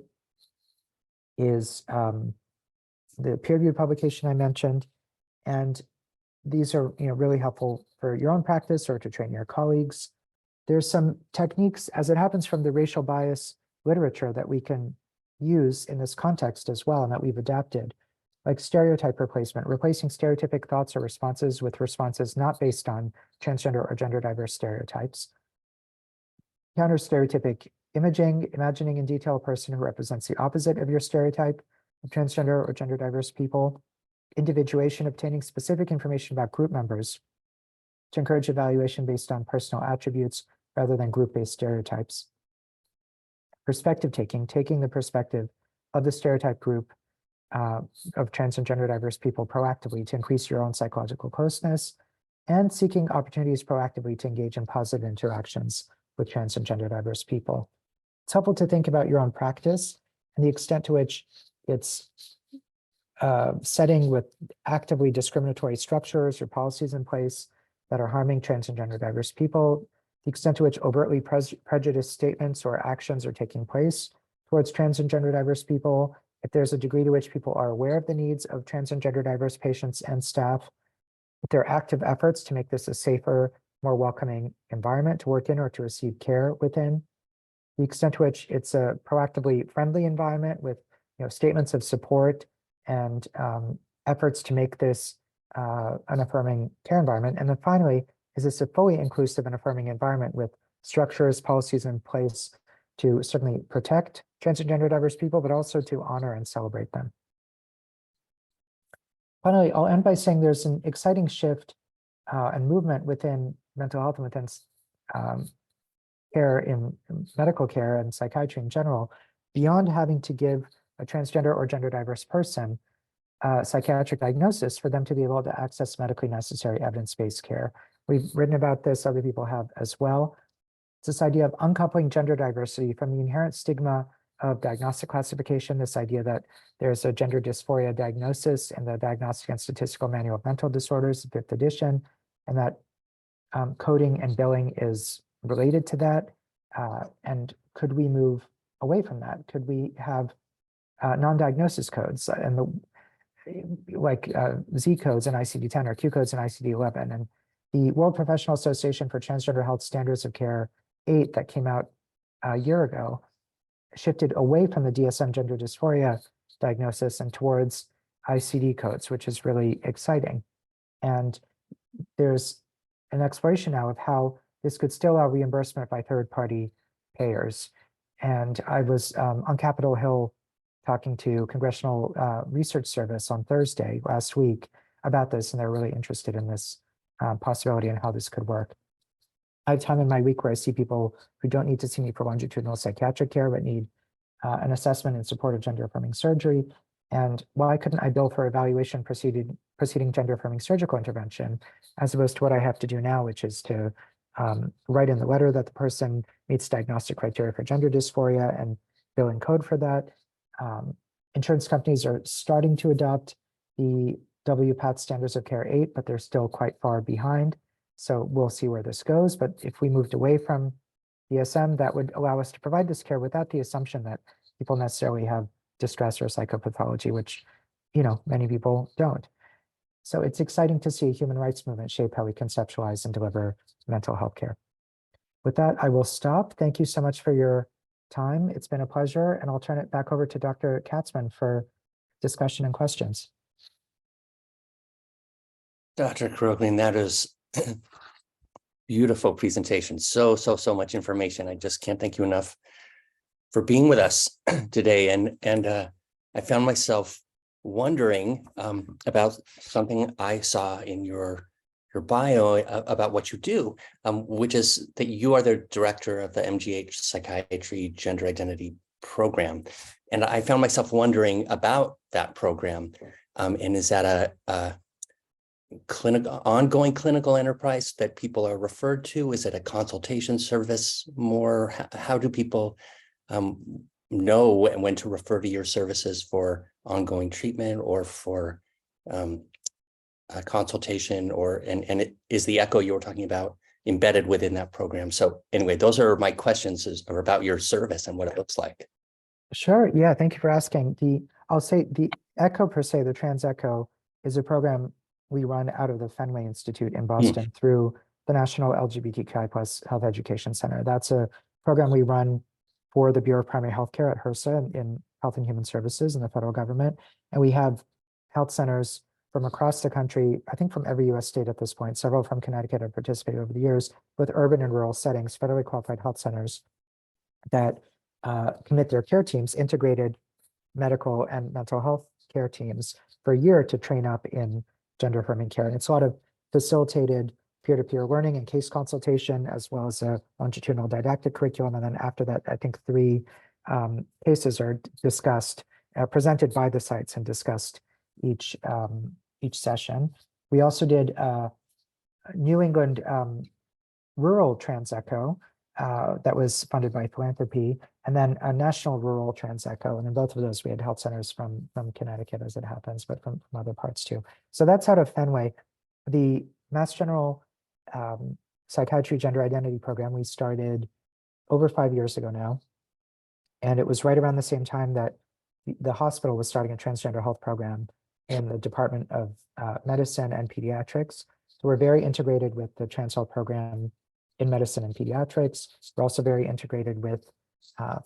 is the peer-reviewed publication I mentioned. And these are really helpful for your own practice or to train your colleagues. There's some techniques, as it happens, from the racial bias literature that we can use in this context as well, and that we've adapted, like stereotype replacement, replacing stereotypic thoughts or responses with responses not based on transgender or gender diverse stereotypes. Counter stereotypic imaging, imagining in detail a person who represents the opposite of your stereotype of transgender or gender diverse people. Individuation, obtaining specific information about group members to encourage evaluation based on personal attributes rather than group-based stereotypes. Perspective taking, taking the perspective of the stereotype group of trans and gender diverse people proactively to increase your own psychological closeness, and seeking opportunities proactively to engage in positive interactions with trans and gender diverse people. It's helpful to think about your own practice and the extent to which it's setting with actively discriminatory structures or policies in place that are harming trans and gender diverse people, the extent to which overtly prejudiced statements or actions are taking place towards trans and gender diverse people, if there's a degree to which people are aware of the needs of trans and gender diverse patients and staff, if there are active efforts to make this a safer, more welcoming environment to work in or to receive care within, the extent to which it's a proactively friendly environment with statements of support and efforts to make this an affirming care environment. And then finally, is this a fully inclusive and affirming environment with structures, policies in place to certainly protect trans and gender diverse people, but also to honor and celebrate them. Finally, I'll end by saying there's an exciting shift and movement within mental health and within care in medical care and psychiatry in general, beyond having to give a transgender or gender diverse person a psychiatric diagnosis for them to be able to access medically necessary evidence-based care. We've written about this, other people have as well. It's this idea of uncoupling gender diversity from the inherent stigma of diagnostic classification, this idea that there's a gender dysphoria diagnosis in the Diagnostic and Statistical Manual of Mental Disorders, 5th edition, and that coding and billing is related to that. And could we move away from that? Could we have non-diagnosis codes and like Z codes in ICD-10 or Q codes in ICD-11? And the World Professional Association for Transgender Health Standards of Care 8 that came out a year ago shifted away from the DSM gender dysphoria diagnosis and towards ICD codes, which is really exciting. And there's an exploration now of how this could still allow reimbursement by third-party payers. And I was on Capitol Hill talking to Congressional Research Service on Thursday last week about this, and they're really interested in this possibility and how this could work. I have time in my week where I see people who don't need to see me for longitudinal psychiatric care, but need an assessment in support of gender affirming surgery. And why couldn't I bill for evaluation preceding gender affirming surgical intervention, as opposed to what I have to do now, which is to write in the letter that the person meets diagnostic criteria for gender dysphoria and bill and code for that. Insurance companies are starting to adopt the WPATH Standards of Care 8, but they're still quite far behind. So we'll see where this goes. But if we moved away from DSM, that would allow us to provide this care without the assumption that people necessarily have distress or psychopathology, which, many people don't. So it's exciting to see a human rights movement shape how we conceptualize and deliver mental health care. With that, I will stop. Thank you so much for your time. It's been a pleasure, and I'll turn it back over to Dr. Katzman for discussion and questions. Dr. Keuroghlian, that is beautiful presentation. So much information. I just can't thank you enough for being with us today. And I found myself wondering about something I saw in your bio about what you do, which is that you are the director of the MGH Psychiatry Gender Identity Program. And I found myself wondering about that program. And is that a ongoing clinical enterprise that people are referred to? Is it a consultation service more? How do people know when to refer to your services for ongoing treatment or for a consultation, and is the ECHO you were talking about embedded within that program? So anyway, those are my questions are about your service and what it looks like. Sure. Yeah. Thank you for asking. I'll say the ECHO per se, the Trans ECHO, is a program we run out of the Fenway Institute in Boston through the National LGBTQIA+ Health Education Center. That's a program we run for the Bureau of Primary Health Care at HRSA in Health and Human Services in the federal government. And we have health centers from across the country, I think from every US state at this point. Several from Connecticut have participated over the years with urban and rural settings, federally qualified health centers that commit their care teams, integrated medical and mental health care teams for a year to train up in gender affirming care. And it's a lot of facilitated peer-to-peer learning and case consultation, as well as a longitudinal didactic curriculum. And then after that, I think 3 cases are discussed, presented by the sites and discussed each session. We also did New England Rural Trans ECHO that was funded by philanthropy, and then a National Rural Trans ECHO. And in both of those, we had health centers from Connecticut, as it happens, but from other parts too. So that's out of Fenway. The Mass General Psychiatry Gender Identity Program we started over 5 years ago now. And it was right around the same time that the hospital was starting a transgender health program in the Department of Medicine and Pediatrics. So we're very integrated with the trans health program in medicine and pediatrics. We're also very integrated with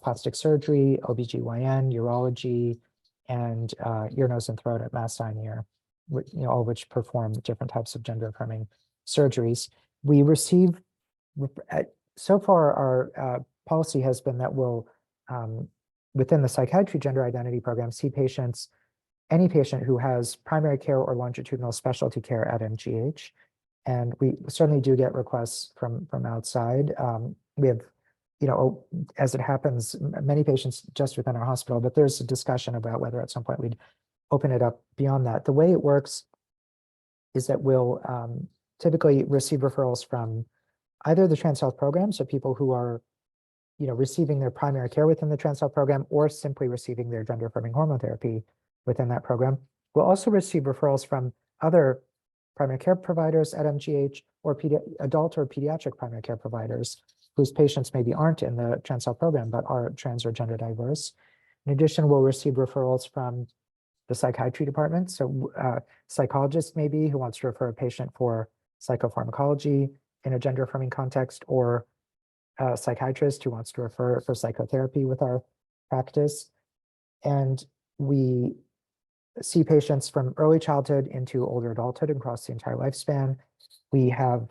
plastic surgery, OBGYN, urology, and ear, nose, and throat at Mass Eye and Ear, all of which perform different types of gender affirming surgeries. We receive, so far our policy has been that we'll, within the psychiatry gender identity program, see patients, any patient who has primary care or longitudinal specialty care at MGH. And we certainly do get requests from outside. We have, as it happens, many patients just within our hospital, but there's a discussion about whether at some point we'd open it up beyond that. The way it works is that we'll typically receive referrals from either the trans health program, so people who are, receiving their primary care within the trans health program or simply receiving their gender affirming hormone therapy within that program, will also receive referrals from other primary care providers at MGH or adult or pediatric primary care providers whose patients maybe aren't in the trans health program but are trans or gender diverse. In addition, we'll receive referrals from the psychiatry department. So psychologist maybe who wants to refer a patient for psychopharmacology in a gender affirming context, or a psychiatrist who wants to refer for psychotherapy with our practice. And we see patients from early childhood into older adulthood and across the entire lifespan. We have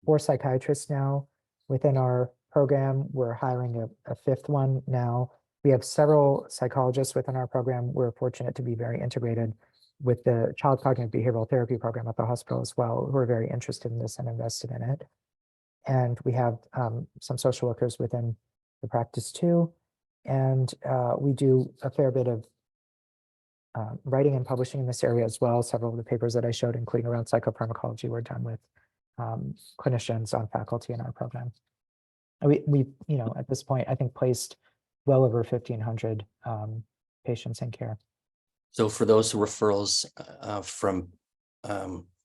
4 psychiatrists now within our program. We're hiring a 5th one now. We have several psychologists within our program. We're fortunate to be very integrated with the child cognitive behavioral therapy program at the hospital as well, who are very interested in this and invested in it. And we have some social workers within the practice too. And we do a fair bit of writing and publishing in this area as well. Several of the papers that I showed, including around psychopharmacology, were done with clinicians on faculty in our program. And we at this point, I think placed well over 1,500 patients in care. So for those referrals from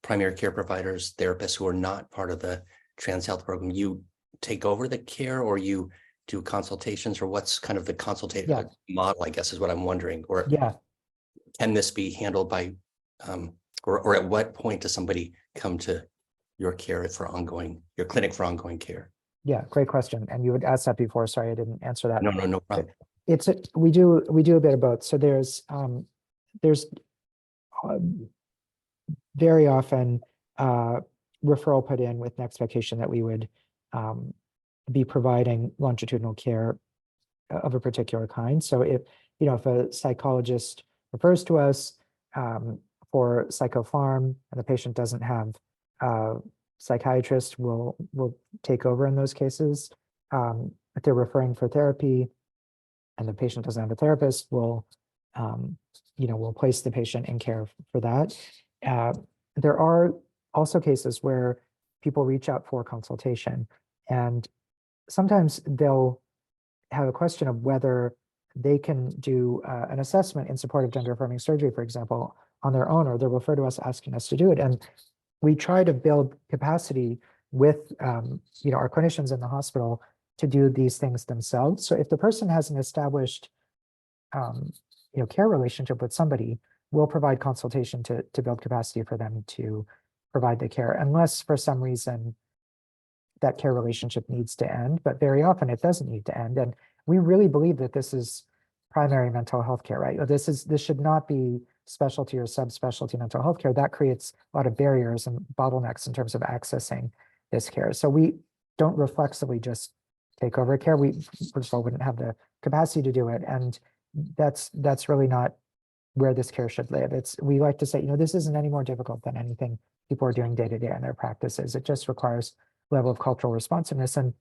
primary care providers, therapists who are not part of the trans health program, you take over the care, or you do consultations, or what's kind of the consultative model, I guess, is what I'm wondering. Or can this be handled by, or at what point does somebody come to your care for your clinic for ongoing care? Yeah, great question. And you had asked that before. Sorry, I didn't answer that. No problem. We do a bit of both. So there's very often referral put in with an expectation that we would be providing longitudinal care of a particular kind. So if a psychologist refers to us for psychopharm and the patient doesn't have psychiatrist, will take over in those cases. If they're referring for therapy and the patient doesn't have a therapist, we'll place the patient in care for that. There are also cases where people reach out for consultation, and sometimes they'll have a question of whether they can do an assessment in support of gender affirming surgery, for example, on their own, or they'll refer to us asking us to do it. And we try to build capacity with our clinicians in the hospital to do these things themselves. So if the person has an established care relationship with somebody, we'll provide consultation to build capacity for them to provide the care, unless for some reason that care relationship needs to end. But very often it doesn't need to end. And we really believe that this is primary mental health care, right? This should not be specialty or subspecialty mental health care. That creates a lot of barriers and bottlenecks in terms of accessing this care. So we don't reflexively just take over care. We, first of all, wouldn't have the capacity to do it. And that's really not where this care should live. We like to say, this isn't any more difficult than anything people are doing day to day in their practices. It just requires a level of cultural responsiveness. And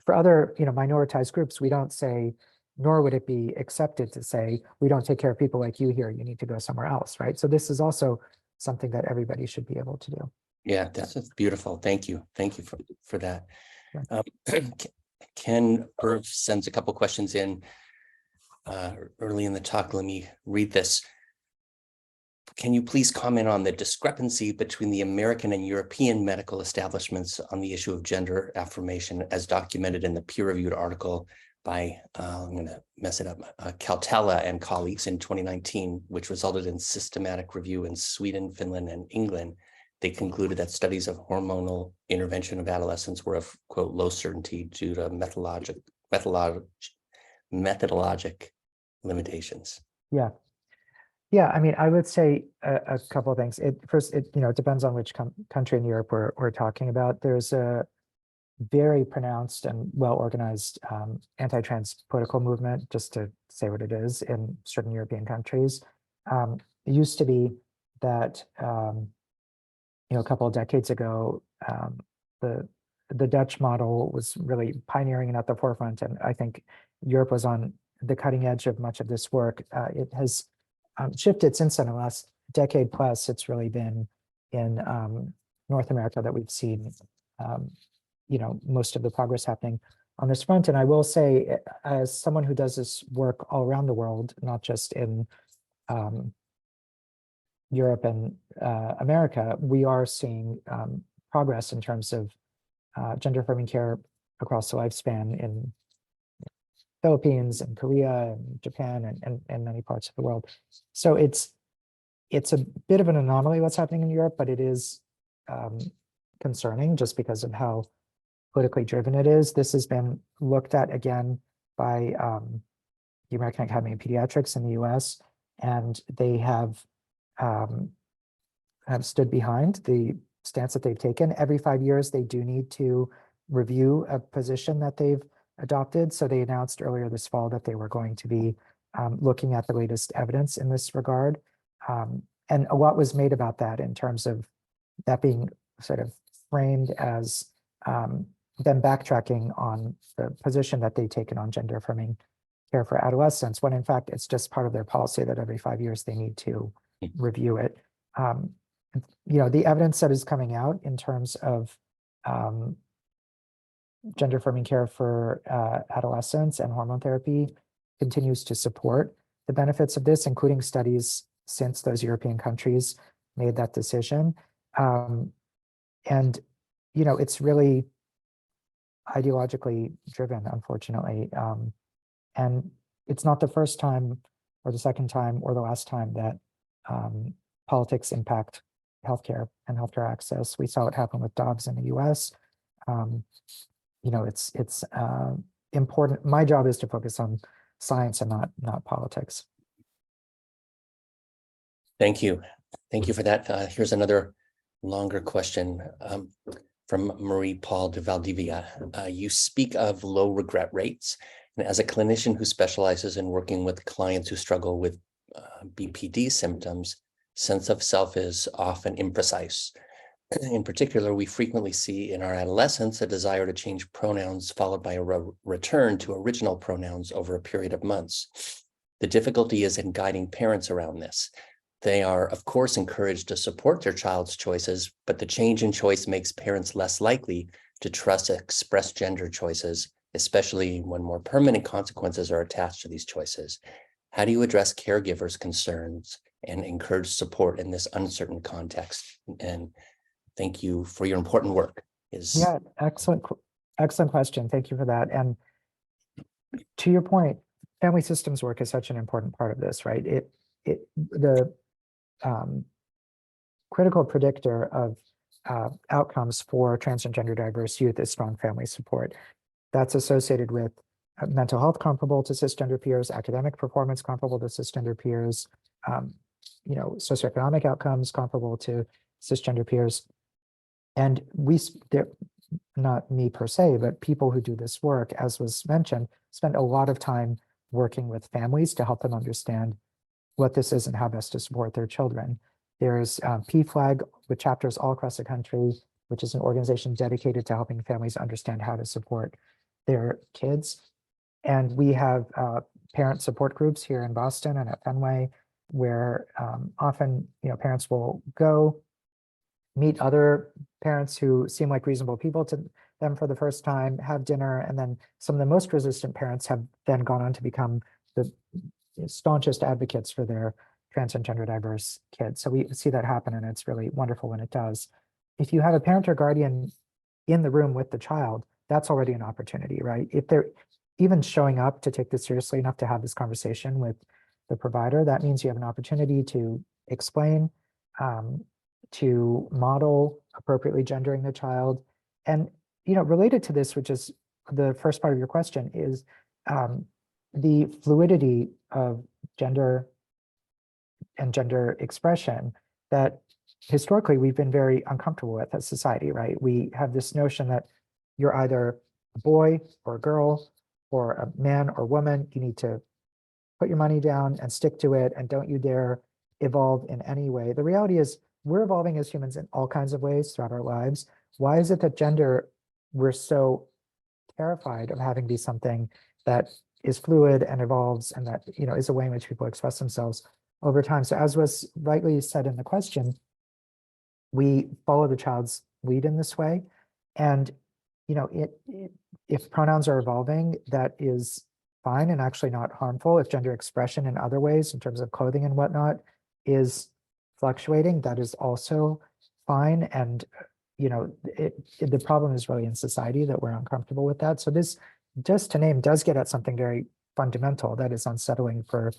for other, minoritized groups, we don't say, nor would it be accepted to say, we don't take care of people like you here, you need to go somewhere else, right? So this is also something that everybody should be able to do. Yeah, that's beautiful. Thank you. Thank you for that. Sure. Ken Burf sends a couple questions in early in the talk. Let me read this. Can you please comment on the discrepancy between the American and European medical establishments on the issue of gender affirmation as documented in the peer-reviewed article by, I'm going to mess it up, Caltella and colleagues in 2019, which resulted in systematic review in Sweden, Finland, and England? They concluded that studies of hormonal intervention of adolescents were of, quote, low certainty due to methodologic limitations. Yeah, I mean, I would say a couple of things. First, it depends on which country in Europe we're talking about. There's a very pronounced and well-organized anti-trans political movement, just to say what it is, in certain European countries. It used to be that a couple of decades ago, the Dutch model was really pioneering and at the forefront, and I think Europe was on the cutting edge of much of this work. It has shifted since then. In the last decade plus, it's really been in North America that we've seen most of the progress happening. on this front. And I will say, as someone who does this work all around the world, not just in Europe and America, we are seeing progress in terms of gender affirming care across the lifespan in Philippines and Korea and Japan and many parts of the world. So it's a bit of an anomaly what's happening in Europe, but it is concerning just because of how politically driven it is. This has been looked at again by the American Academy of Pediatrics in the US, and they have stood behind the stance that they've taken. Every 5 years, they do need to review a position that they've adopted. So they announced earlier this fall that they were going to be looking at the latest evidence in this regard. And a lot was made about that in terms of that being sort of framed as them backtracking on the position that they've taken on gender affirming care for adolescents, when in fact it's just part of their policy that every 5 years they need to review it. The evidence that is coming out in terms of gender affirming care for adolescents and hormone therapy continues to support the benefits of this, including studies since those European countries made that decision. It's really ideologically driven, unfortunately. And it's not the first time or the second time or the last time that politics impact healthcare and healthcare access. We saw it happen with Dobbs in the US. It's important. My job is to focus on science and not politics. Thank you. Thank you for that. Here's another longer question from Marie Paul de Valdivia. You speak of low regret rates. And as a clinician who specializes in working with clients who struggle with BPD symptoms, sense of self is often imprecise. In particular, we frequently see in our adolescents a desire to change pronouns followed by a return to original pronouns over a period of months. The difficulty is in guiding parents around this. They are, of course, encouraged to support their child's choices, but the change in choice makes parents less likely to trust expressed gender choices, especially when more permanent consequences are attached to these choices. How do you address caregivers' concerns and encourage support in this uncertain context? And thank you for your important work. Yeah, excellent question. Thank you for that. And to your point, family systems work is such an important part of this, right? The critical predictor of outcomes for trans and gender diverse youth is strong family support. That's associated with mental health comparable to cisgender peers, academic performance comparable to cisgender peers, socioeconomic outcomes comparable to cisgender peers. And not me per se, but people who do this work, as was mentioned, spend a lot of time working with families to help them understand what this is and how best to support their children. There's PFLAG with chapters all across the country, which is an organization dedicated to helping families understand how to support their kids. And we have parent support groups here in Boston and at Fenway, where often parents will go meet other parents who seem like reasonable people to them for the first time, have dinner, and then some of the most resistant parents have then gone on to become the staunchest advocates for their trans and gender diverse kids. So we see that happen, and it's really wonderful when it does. If you have a parent or guardian in the room with the child, that's already an opportunity, right? If they're even showing up to take this seriously enough to have this conversation with the provider, that means you have an opportunity to explain, to model appropriately gendering the child. And, related to this, which is the first part of your question, is the fluidity of gender and gender expression that historically we've been very uncomfortable with as society, right? We have this notion that you're either a boy or a girl or a man or woman. You need to put your money down and stick to it, and don't you dare evolve in any way. The reality is we're evolving as humans in all kinds of ways throughout our lives. Why is it that gender, we're so terrified of having be something that is fluid and evolves, and that is a way in which people express themselves over time? So as was rightly said in the question, we follow the child's lead in this way. And if pronouns are evolving, that is fine and actually not harmful. If gender expression in other ways, in terms of clothing and whatnot, is fluctuating, that is also fine. And the problem is really in society that we're uncomfortable with that. So this, just to name, does get at something very fundamental that is unsettling for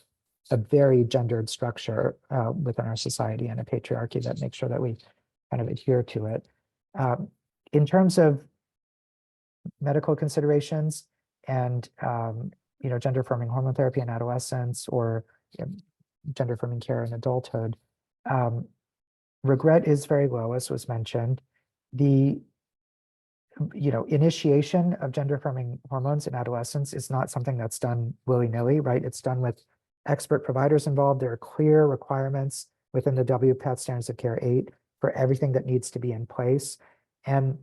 a very gendered structure within our society and a patriarchy that makes sure that we kind of adhere to it. In terms of medical considerations and gender affirming hormone therapy in adolescence, or gender affirming care in adulthood, regret is very low, as was mentioned. The initiation of gender affirming hormones in adolescence is not something that's done willy-nilly, right? It's done with expert providers involved. There are clear requirements within the WPATH Standards of Care 8 for everything that needs to be in place. And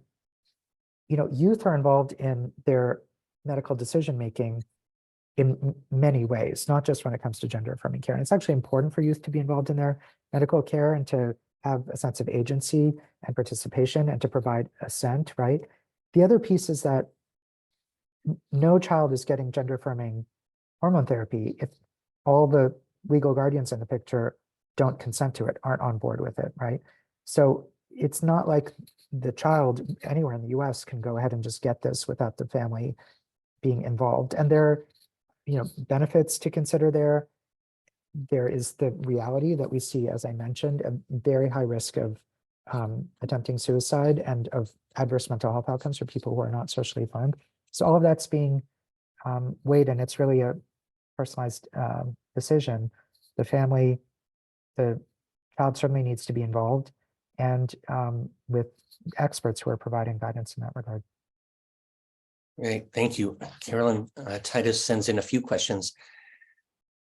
youth are involved in their medical decision-making in many ways, not just when it comes to gender affirming care. And it's actually important for youth to be involved in their medical care and to have a sense of agency and participation and to provide assent, right? The other piece is that no child is getting gender affirming hormone therapy if all the legal guardians in the picture don't consent to it, aren't on board with it, right? So it's not like the child anywhere in the US can go ahead and just get this without the family being involved. And there are, benefits to consider there. There is the reality that we see, as I mentioned, a very high risk of attempting suicide and of adverse mental health outcomes for people who are not socially affirmed. So all of that's being weighed, and it's really a personalized decision. The family, the child certainly needs to be involved, and with experts who are providing guidance in that regard. Great, thank you. Carolyn Titus sends in a few questions.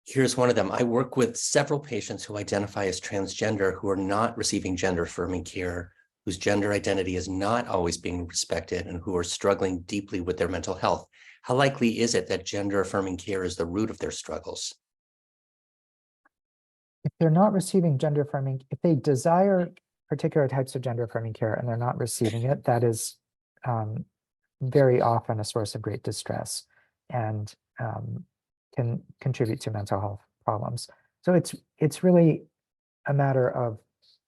Here's one of them. I work with several patients who identify as transgender who are not receiving gender affirming care, whose gender identity is not always being respected, and who are struggling deeply with their mental health. How likely is it that gender affirming care is the root of their struggles? If they're not receiving gender affirming, if they desire particular types of gender affirming care and they're not receiving it, that is very often a source of great distress and can contribute to mental health problems. So it's really a matter of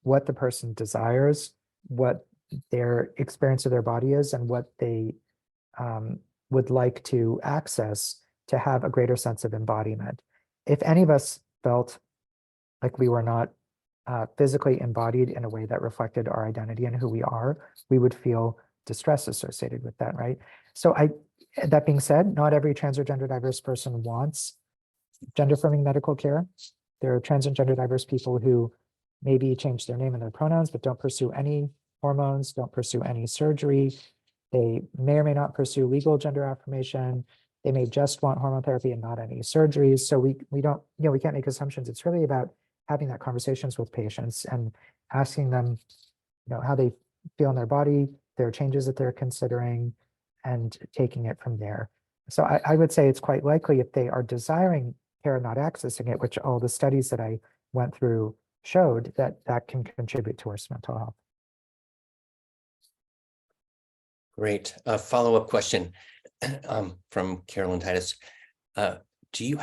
what the person desires, what their experience of their body is, and what they would like to access to have a greater sense of embodiment. If any of us felt like we were not physically embodied in a way that reflected our identity and who we are, we would feel distress associated with that, right? So that being said, not every trans or gender diverse person wants gender affirming medical care. There are trans and gender diverse people who maybe change their name and their pronouns, but don't pursue any hormones, don't pursue any surgery. They may or may not pursue legal gender affirmation. They may just want hormone therapy and not any surgeries. So we don't, we can't make assumptions. It's really about having that conversations with patients and asking them, how they feel in their body, their changes that they're considering, and taking it from there. So I would say it's quite likely if they are desiring care and not accessing it, which all the studies that I went through showed, that that can contribute to worse mental health. Great. A follow-up question from Carolyn Titus. Do you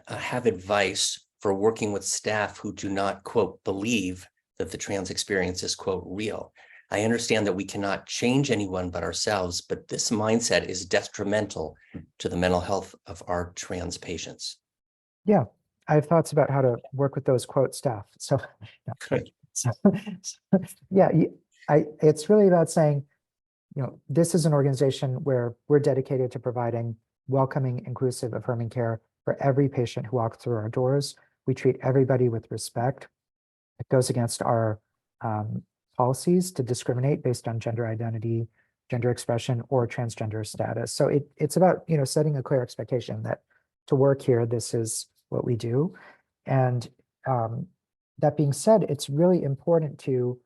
have advice for working with staff who do not, quote, believe that the trans experience is, quote, real? I understand that we cannot change anyone but ourselves, but this mindset is detrimental to the mental health of our trans patients. Yeah, I have thoughts about how to work with those, quote, staff. So, yeah, it's really about saying, this is an organization where we're dedicated to providing welcoming, inclusive, affirming care for every patient who walks through our doors. We treat everybody with respect. It goes against our policies to discriminate based on gender identity, gender expression, or transgender status. So it's about, setting a clear expectation that to work here, this is what we do. And that being said, it's really important to,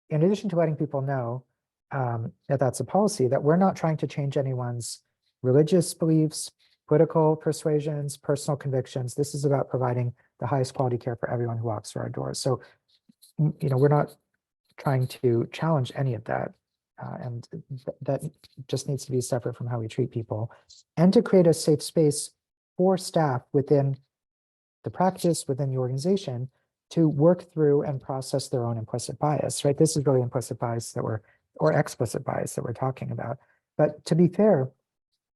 in addition to letting people know that that's a policy, that we're not trying to change anyone's religious beliefs, political persuasions, personal convictions. This is about providing the highest quality care for everyone who walks through our doors. So, we're not trying to challenge any of that. And that just needs to be separate from how we treat people. And to create a safe space for staff within the practice, within the organization, to work through and process their own implicit bias, right? This is really implicit bias that or explicit bias that we're talking about. But to be fair,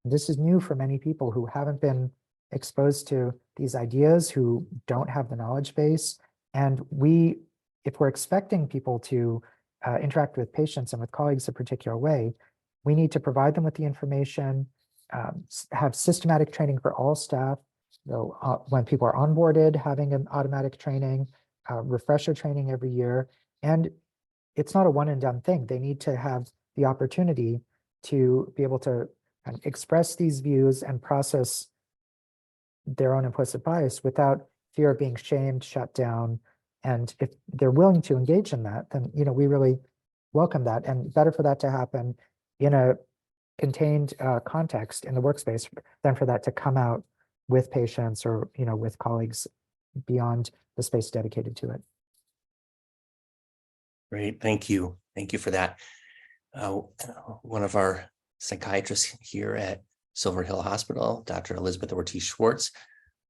this is new for many people who haven't been exposed to these ideas, who don't have the knowledge base. And if we're expecting people to interact with patients and with colleagues a particular way, we need to provide them with the information, have systematic training for all staff. So when people are onboarded, having an automatic training, refresher training every year. And it's not a one and done thing. They need to have the opportunity to be able to express these views and process their own implicit bias without fear of being shamed, shut down. And if they're willing to engage in that, then we really welcome that. And better for that to happen in a contained context in the workspace than for that to come out with patients or with colleagues beyond the space dedicated to it. Great, thank you. Thank you for that. One of our psychiatrists here at Silver Hill Hospital, Dr. Elizabeth Ortiz-Schwartz,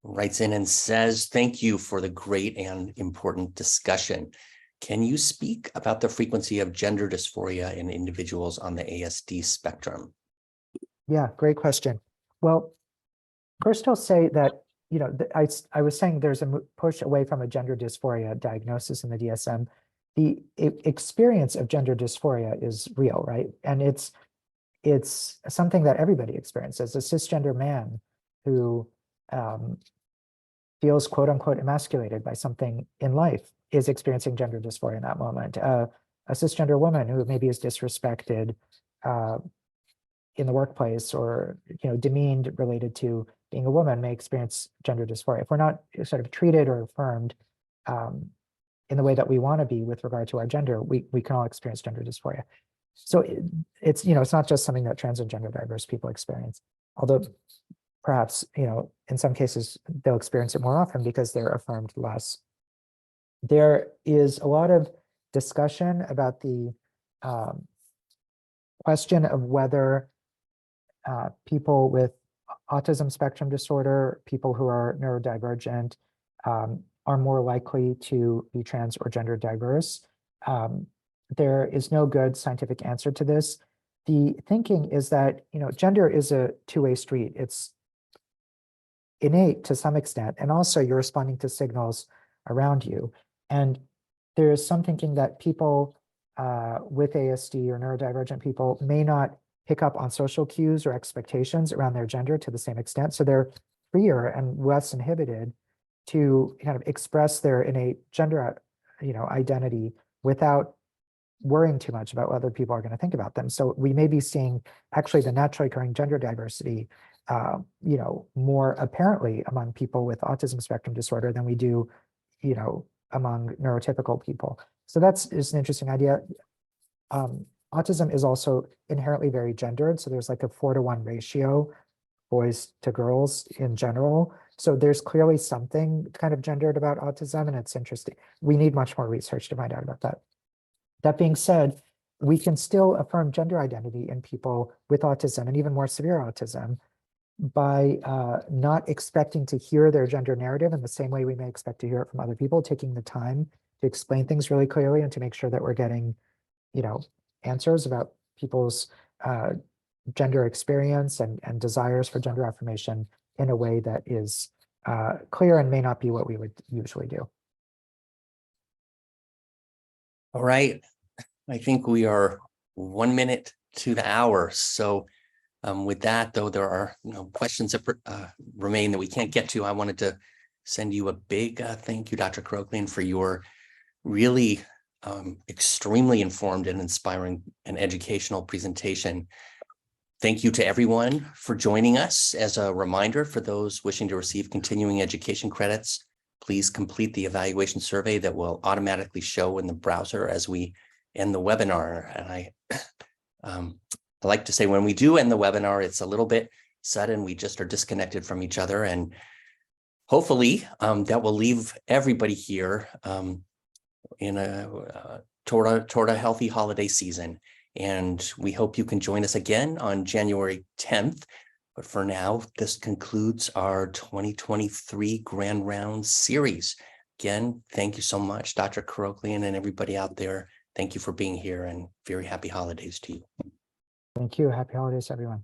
writes in and says, thank you for the great and important discussion. Can you speak about the frequency of gender dysphoria in individuals on the ASD spectrum? Yeah, great question. Well, first I'll say that, I was saying there's a push away from a gender dysphoria diagnosis in the DSM. The experience of gender dysphoria is real, right? And it's something that everybody experiences. A cisgender man who feels quote unquote emasculated by something in life is experiencing gender dysphoria in that moment. A cisgender woman who maybe is disrespected in the workplace or demeaned related to being a woman may experience gender dysphoria. If we're not sort of treated or affirmed in the way that we want to be with regard to our gender, we can all experience gender dysphoria. So it's not just something that trans and gender diverse people experience, although perhaps in some cases they'll experience it more often because they're affirmed less. There is a lot of discussion about the question of whether people with autism spectrum disorder, people who are neurodivergent, are more likely to be trans or gender diverse. There is no good scientific answer to this. The thinking is that gender is a two-way street. It's innate to some extent, and also you're responding to signals around you. And there is some thinking that people with ASD or neurodivergent people may not pick up on social cues or expectations around their gender to the same extent. So they're freer and less inhibited to kind of express their innate gender identity without worrying too much about what other people are going to think about them. So we may be seeing actually the naturally occurring gender diversity more apparently among people with autism spectrum disorder than we do among neurotypical people. So that's an interesting idea. Autism is also inherently very gendered. So there's like a 4-to-1 ratio, boys to girls in general. So there's clearly something kind of gendered about autism, and it's interesting. We need much more research to find out about that. That being said, we can still affirm gender identity in people with autism and even more severe autism by not expecting to hear their gender narrative in the same way we may expect to hear it from other people, taking the time to explain things really clearly and to make sure that we're getting, answers about people's gender experience and desires for gender affirmation in a way that is clear and may not be what we would usually do. All right. I think we are 1 minute to the hour. So with that, though, there are questions that remain that we can't get to. I wanted to send you a big thank you, Dr. Keuroghlian, for your really extremely informed and inspiring and educational presentation. Thank you to everyone for joining us. As a reminder, for those wishing to receive continuing education credits, please complete the evaluation survey that will automatically show in the browser as we end the webinar. And I like to say when we do end the webinar, it's a little bit sudden. We just are disconnected from each other. And hopefully that will leave everybody here toward a healthy holiday season. And we hope you can join us again on January 10th. But for now, this concludes our 2023 Grand Round series. Again, thank you so much, Dr. Keuroghlian, and everybody out there. Thank you for being here, and very happy holidays to you. Thank you. Happy holidays, everyone.